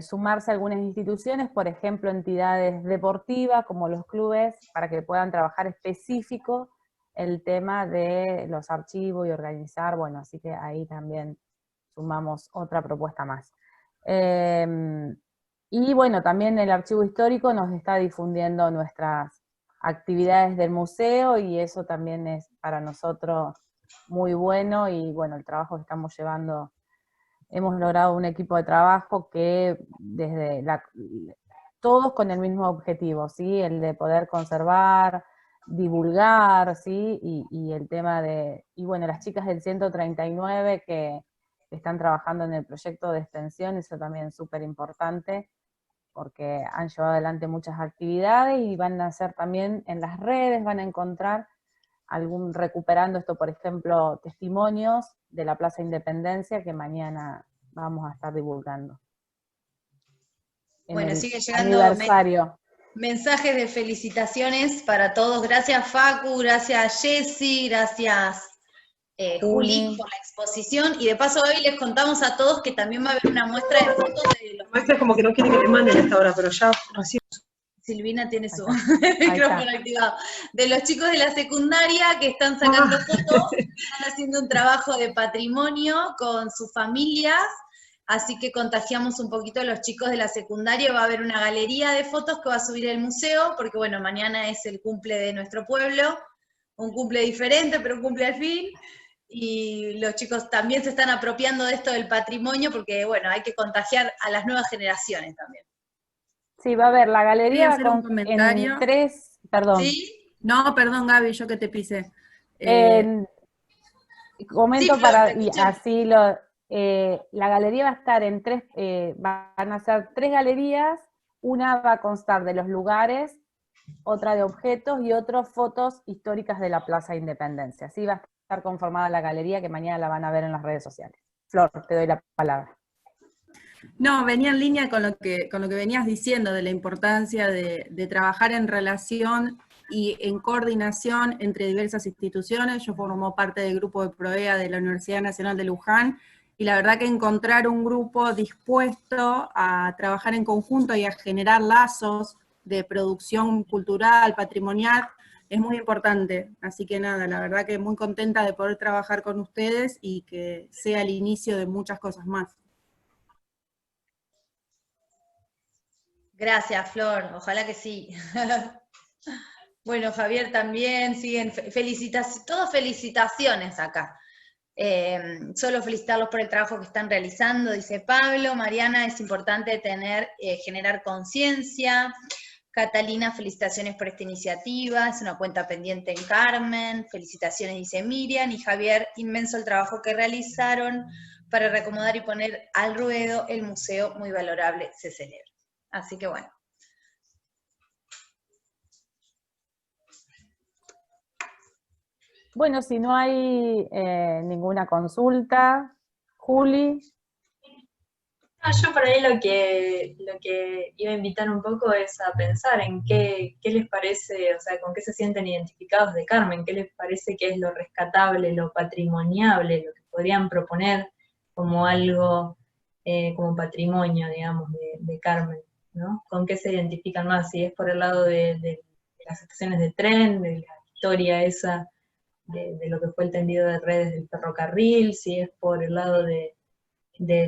sumarse a algunas instituciones, por ejemplo, entidades deportivas como los clubes, para que puedan trabajar específico el tema de los archivos y organizar, bueno, así que ahí también sumamos otra propuesta más. Y bueno, también el Archivo Histórico nos está difundiendo nuestras actividades del museo y eso también es para nosotros muy bueno y bueno, el trabajo que estamos llevando, hemos logrado un equipo de trabajo que desde todos con el mismo objetivo, ¿sí? El de poder conservar, divulgar, ¿sí? Y el tema de, y bueno, las chicas del 139 que están trabajando en el proyecto de extensión, eso también es súper importante, porque han llevado adelante muchas actividades y van a hacer también en las redes, van a encontrar recuperando esto, por ejemplo, testimonios de la Plaza Independencia que mañana vamos a estar divulgando.
Bueno, sigue llegando mensajes de felicitaciones para todos. Gracias Facu, gracias Jessy, gracias Juli por la exposición. Y de paso hoy les contamos a todos que también va a haber una muestra de fotos de los...
Maestra es como que no quiere que le manden a esta hora, pero ya recién.
Silvina tiene su
Ahí
micrófono activado. De los chicos de la secundaria que están sacando fotos, están haciendo un trabajo de patrimonio con sus familias, así que contagiamos un poquito a los chicos de la secundaria. Va a haber una galería de fotos que va a subir el museo, porque bueno, mañana es el cumple de nuestro pueblo, un cumple diferente, pero un cumple al fin. Y los chicos también se están apropiando de esto del patrimonio, porque bueno, hay que contagiar a las nuevas generaciones también.
Sí, va a haber la galería
hacer un comentario.
en 3, perdón.
¿Sí?
No, perdón, Gaby, yo que te pisé.
Comento
sí, Flor,
para,
te
y
escuché.
así la galería va a estar en 3, van a ser 3 galerías, una va a constar de los lugares, otra de objetos y otra fotos históricas de la Plaza de Independencia. Así va a estar conformada la galería, que mañana la van a ver en las redes sociales. Flor, te doy la palabra.
No, venía en línea con lo que venías diciendo de la importancia de trabajar en relación y en coordinación entre diversas instituciones. Yo formo parte del grupo de PROEA de la Universidad Nacional de Luján, y la verdad que encontrar un grupo dispuesto a trabajar en conjunto y a generar lazos de producción cultural, patrimonial, es muy importante. Así que nada, la verdad que muy contenta de poder trabajar con ustedes y que sea el inicio de muchas cosas más.
Gracias, Flor, ojalá que sí. Bueno, Javier también, siguen todas felicitaciones acá. Solo felicitarlos por el trabajo que están realizando, dice Pablo. Mariana, es importante generar conciencia. Catalina, felicitaciones por esta iniciativa, es una cuenta pendiente en Carmen. Felicitaciones, dice Miriam. Y Javier, inmenso el trabajo que realizaron para reacomodar y poner al ruedo el museo, muy valorable, se celebra. Así que bueno.
Bueno, si no hay ninguna consulta, Juli.
Yo por ahí lo que iba a invitar un poco es a pensar en qué les parece, o sea, con qué se sienten identificados de Carmen, qué les parece que es lo rescatable, lo patrimoniable, lo que podrían proponer como algo, como patrimonio, digamos, de Carmen, ¿no? ¿Con qué se identifican más? Si es por el lado de las estaciones de tren, de la historia esa, de lo que fue el tendido de redes del ferrocarril, si es por el lado de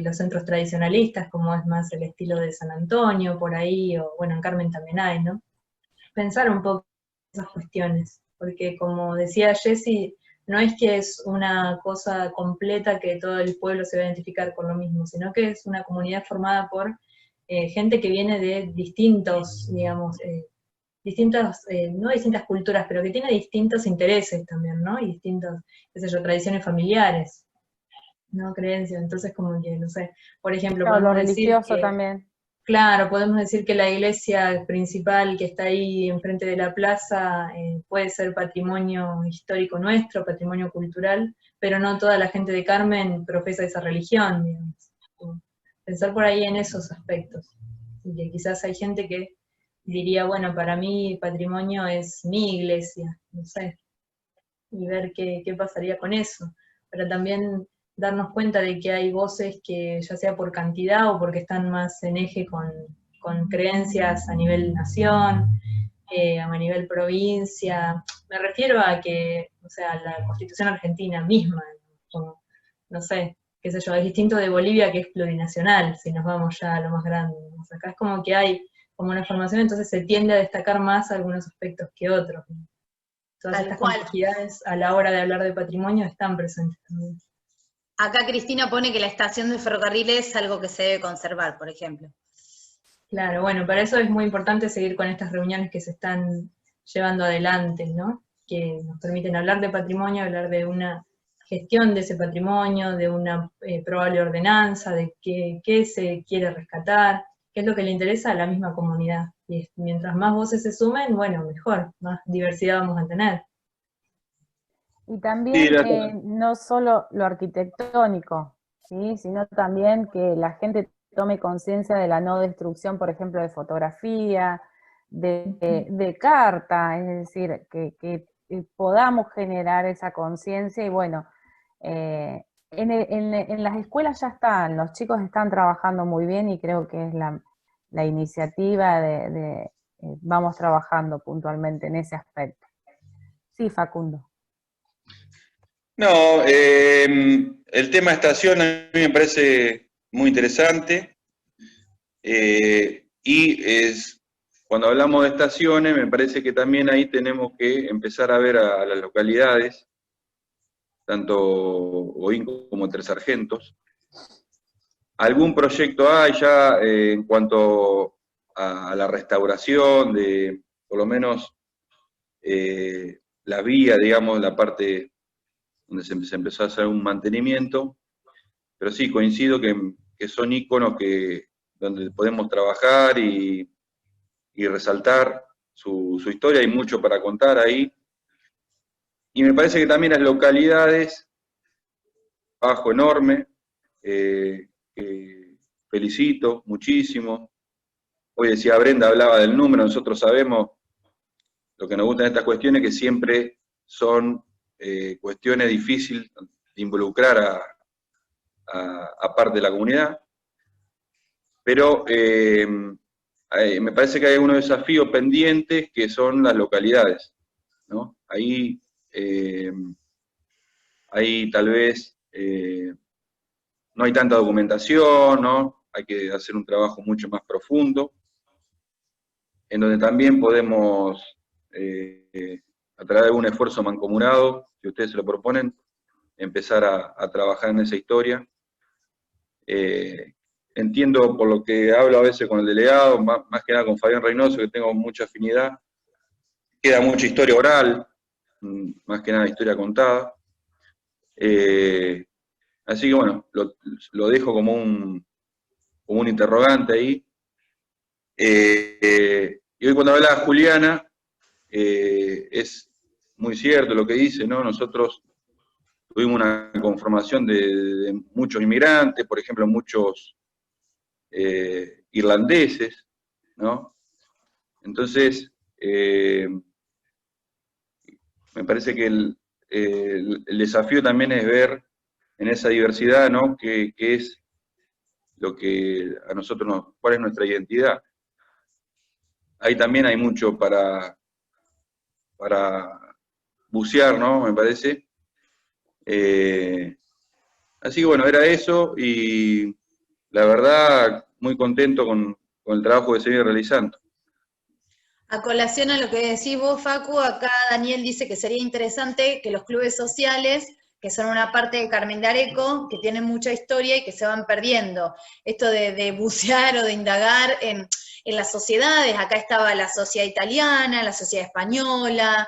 los centros tradicionalistas, como es más el estilo de San Antonio, por ahí, o bueno, en Carmen también hay, ¿no? Pensar un poco esas cuestiones, porque como decía Jessie, no es que es una cosa completa que todo el pueblo se va a identificar con lo mismo, sino que es una comunidad formada por gente que viene de distintos, digamos, no distintas culturas, pero que tiene distintos intereses también, ¿no? Y distintas, qué sé yo, tradiciones familiares, ¿no? Creencias. Entonces, como que, no sé, por ejemplo,
Claro, lo
podemos decir
religioso
que,
también.
claro, podemos decir que la iglesia principal que está ahí enfrente de la plaza puede ser patrimonio histórico nuestro, patrimonio cultural, pero no toda la gente de Carmen profesa esa religión, digamos. Pensar por ahí en esos aspectos. Y que quizás hay gente que diría, bueno, para mí patrimonio es mi iglesia, no sé, y ver qué pasaría con eso. Pero también darnos cuenta de que hay voces que, ya sea por cantidad o porque están más en eje con creencias a nivel nación, a nivel provincia. Me refiero a que, o sea, la Constitución Argentina misma, como, no sé, qué sé yo, es distinto de Bolivia, que es plurinacional, si nos vamos ya a lo más grande. O sea, acá es como que hay como una formación, entonces se tiende a destacar más algunos aspectos que otros. Todas
Tal
estas
cual.
complejidades a la hora de hablar de patrimonio están presentes también.
Acá Cristina pone que la estación de ferrocarril es algo que se debe conservar, por ejemplo.
Claro, bueno, para eso es muy importante seguir con estas reuniones que se están llevando adelante, ¿no? Que nos permiten hablar de patrimonio, hablar de una gestión de ese patrimonio, de una probable ordenanza, de qué se quiere rescatar, qué es lo que le interesa a la misma comunidad. Y mientras más voces se sumen, bueno, mejor, más diversidad vamos a tener.
Y también no solo lo arquitectónico, ¿sí? Sino también que la gente tome conciencia de la no destrucción, por ejemplo, de fotografía, de carta, es decir, que podamos generar esa conciencia y bueno, en las escuelas ya están, los chicos están trabajando muy bien y creo que es la iniciativa vamos trabajando puntualmente en ese aspecto. Sí, Facundo.
No, el tema estación a mí me parece muy interesante, cuando hablamos de estaciones, me parece que también ahí tenemos que empezar a ver a las localidades, tanto Oín como Tres Sargentos. ¿Algún proyecto hay ya en cuanto a la restauración de, por lo menos, la vía, digamos, la parte donde se empezó a hacer un mantenimiento? Pero sí, coincido que son íconos donde podemos trabajar y resaltar su historia, hay mucho para contar ahí. Y me parece que también las localidades, trabajo enorme, que felicito muchísimo. Hoy decía Brenda, hablaba del número, nosotros sabemos lo que nos gusta en estas cuestiones, que siempre son cuestiones difíciles de involucrar a parte de la comunidad, pero me parece que hay unos desafíos pendientes que son las localidades, ¿no? Ahí tal vez no hay tanta documentación, ¿no? Hay que hacer un trabajo mucho más profundo, en donde también podemos, a través de un esfuerzo mancomunado, si ustedes se lo proponen, empezar a trabajar en esa historia. Entiendo por lo que hablo a veces con el delegado, más que nada con Fabián Reynoso, que tengo mucha afinidad, queda mucha historia oral, más que nada historia contada. Así que bueno, lo dejo como un interrogante ahí. Y hoy cuando hablaba Juliana, es muy cierto lo que dice, ¿no? Nosotros tuvimos una conformación de muchos inmigrantes, por ejemplo, muchos irlandeses, ¿no? Entonces, me parece que el desafío también es ver en esa diversidad, ¿no? qué es lo que a nosotros cuál es nuestra identidad. Ahí también hay mucho para bucear, ¿no? Me parece. Así que bueno, era eso, y la verdad, muy contento con el trabajo que se viene realizando.
A colación a lo que decís vos, Facu, acá Daniel dice que sería interesante que los clubes sociales, que son una parte de Carmen de Areco, que tienen mucha historia y que se van perdiendo. Esto de bucear o de indagar en las sociedades, acá estaba la sociedad italiana, la sociedad española,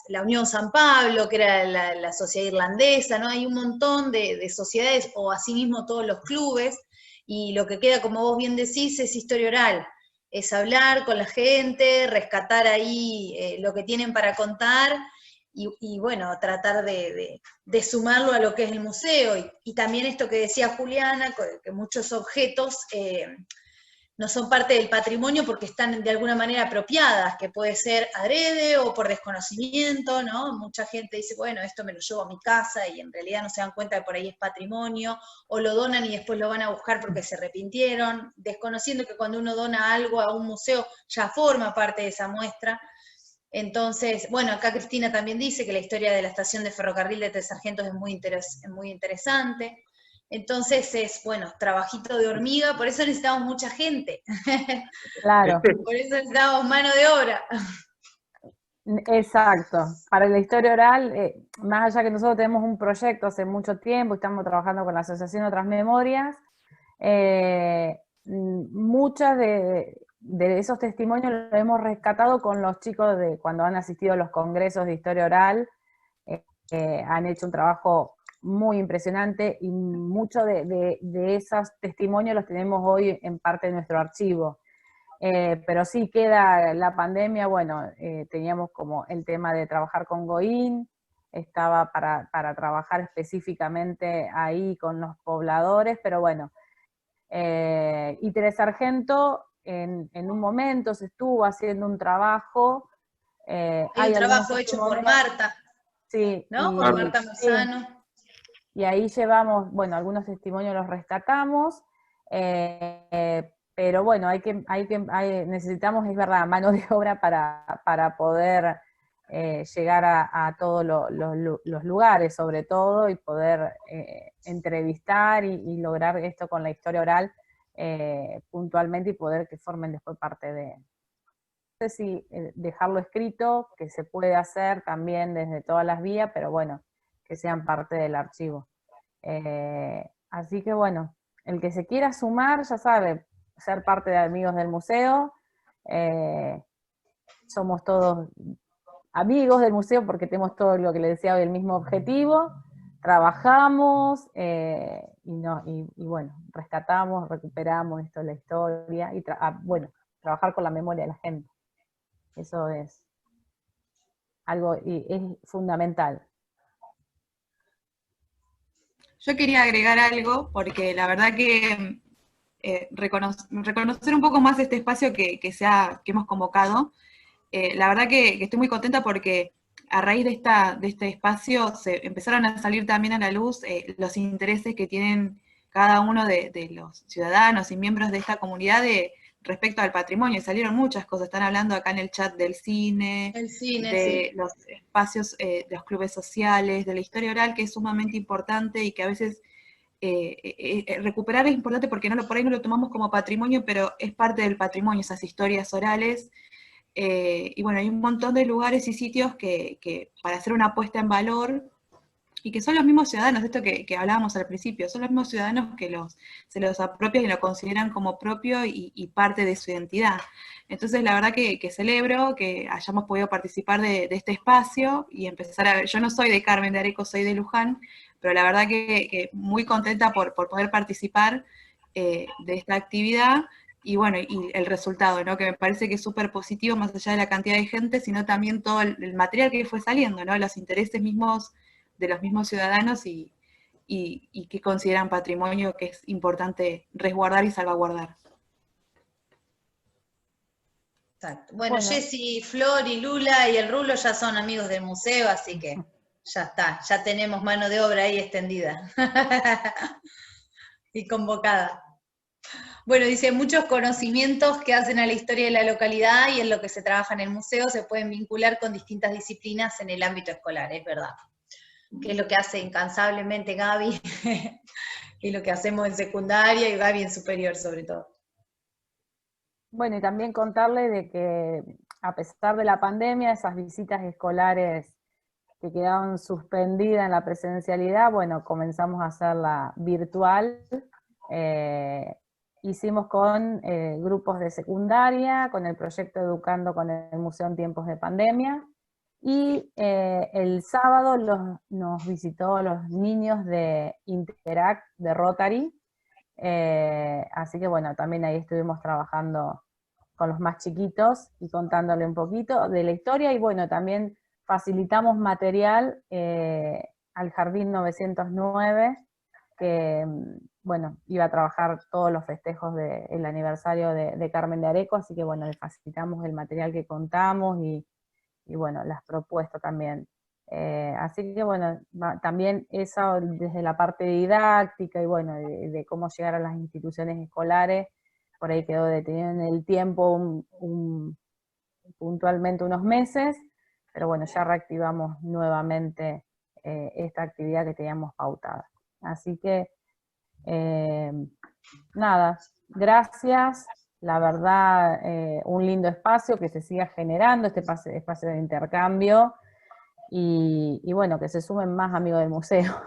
la Unión San Pablo, que era la sociedad irlandesa, ¿no? Hay un montón de sociedades, o asimismo todos los clubes, y lo que queda, como vos bien decís, es historia oral. Es hablar con la gente, rescatar ahí lo que tienen para contar y bueno, tratar de sumarlo a lo que es el museo. Y también esto que decía Juliana, que muchos objetos no son parte del patrimonio porque están de alguna manera apropiadas, que puede ser adrede o por desconocimiento, ¿no? Mucha gente dice, bueno, esto me lo llevo a mi casa y en realidad no se dan cuenta que por ahí es patrimonio, o lo donan y después lo van a buscar porque se arrepintieron, desconociendo que cuando uno dona algo a un museo ya forma parte de esa muestra. Entonces, bueno, acá Cristina también dice que la historia de la estación de ferrocarril de Tres Sargentos es muy interesante. Entonces es, bueno, trabajito de hormiga, por eso necesitamos mucha gente.
Claro.
Por eso necesitamos mano de obra.
Exacto. Para la historia oral, más allá que nosotros tenemos un proyecto hace mucho tiempo, estamos trabajando con la Asociación Otras Memorias, muchas de esos testimonios los hemos rescatado con los chicos de cuando han asistido a los congresos de historia oral, han hecho un trabajo muy impresionante y muchos de esos testimonios los tenemos hoy en parte de nuestro archivo. Pero sí queda la pandemia, bueno, teníamos como el tema de trabajar con Goín, estaba para trabajar específicamente ahí con los pobladores, pero bueno, y Tres Sargento en un momento se estuvo haciendo un trabajo.
Hay un trabajo hecho por Marta,
sí,
¿no? Por Marta Marzano.
Sí. Y ahí llevamos, bueno, algunos testimonios los rescatamos, pero bueno, necesitamos, es verdad, mano de obra para poder llegar a todos los lugares, sobre todo, y poder entrevistar y lograr esto con la historia oral puntualmente y poder que formen después parte de... No sé si dejarlo escrito, que se puede hacer también desde todas las vías, pero bueno, que sean parte del archivo. Así que bueno, el que se quiera sumar, ya sabe, ser parte de Amigos del Museo. Somos todos amigos del museo porque tenemos todo lo que les decía hoy, el mismo objetivo, trabajamos y bueno, rescatamos, recuperamos esto de la historia y bueno, trabajar con la memoria de la gente. Eso es algo y es fundamental.
Yo quería agregar algo, porque la verdad que reconocer un poco más este espacio que hemos convocado. La verdad que estoy muy contenta porque a raíz de este espacio se empezaron a salir también a la luz los intereses que tienen cada uno de los ciudadanos y miembros de esta comunidad respecto al patrimonio. Salieron muchas cosas, están hablando acá en el chat del cine, de
sí,
los espacios de los clubes sociales, de la historia oral, que es sumamente importante y que a veces recuperar es importante porque por ahí no lo tomamos como patrimonio, pero es parte del patrimonio, esas historias orales. Y bueno, hay un montón de lugares y sitios que para hacer una apuesta en valor, y que son los mismos ciudadanos, esto que hablábamos al principio, son los mismos ciudadanos que se los apropian y lo consideran como propio y parte de su identidad. Entonces, la verdad que celebro que hayamos podido participar de este espacio y empezar a ver. Yo no soy de Carmen de Areco, soy de Luján, pero la verdad que muy contenta por poder participar de esta actividad. Y bueno, y el resultado, ¿no? Que me parece que es súper positivo, más allá de la cantidad de gente, sino también todo el material que fue saliendo, ¿no? Los intereses mismos de los mismos ciudadanos y que consideran patrimonio que es importante resguardar y salvaguardar.
Exacto. Bueno, Jessy, Flor y Lula y el Rulo ya son amigos del museo, así que ya está, ya tenemos mano de obra ahí extendida y convocada. Bueno, dice, muchos conocimientos que hacen a la historia de la localidad y en lo que se trabaja en el museo se pueden vincular con distintas disciplinas en el ámbito escolar, es verdad. Que es lo que hace incansablemente Gaby, y lo que hacemos en secundaria y Gaby en superior sobre todo.
Bueno, y también contarle de que a pesar de la pandemia, esas visitas escolares que quedaron suspendidas en la presencialidad, bueno, comenzamos a hacerla virtual. Hicimos con grupos de secundaria, con el proyecto Educando con el Museo en Tiempos de Pandemia, y el sábado nos visitó los niños de Interact de Rotary, así que bueno, también ahí estuvimos trabajando con los más chiquitos y contándole un poquito de la historia, y bueno, también facilitamos material al Jardín 909, que bueno, iba a trabajar todos los festejos del aniversario de Carmen de Areco, así que bueno, le facilitamos el material que contamos y bueno, las propuestas también. Así que bueno, también eso desde la parte didáctica y bueno, de cómo llegar a las instituciones escolares, por ahí quedó detenido en el tiempo puntualmente unos meses, pero bueno, ya reactivamos nuevamente esta actividad que teníamos pautada. Así que, nada, gracias. La verdad, un lindo espacio que se siga generando, este espacio de intercambio, y bueno, que se sumen más amigos del museo.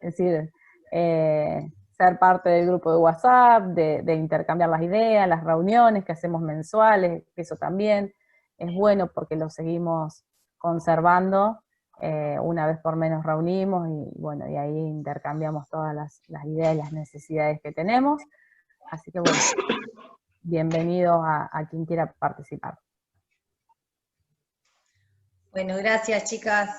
Es decir, ser parte del grupo de WhatsApp, de intercambiar las ideas, las reuniones que hacemos mensuales, eso también es bueno porque lo seguimos conservando. Una vez por menos reunimos y bueno, y ahí intercambiamos todas las ideas y las necesidades que tenemos. Así que bueno, bienvenidos a quien quiera participar.
Bueno, gracias chicas.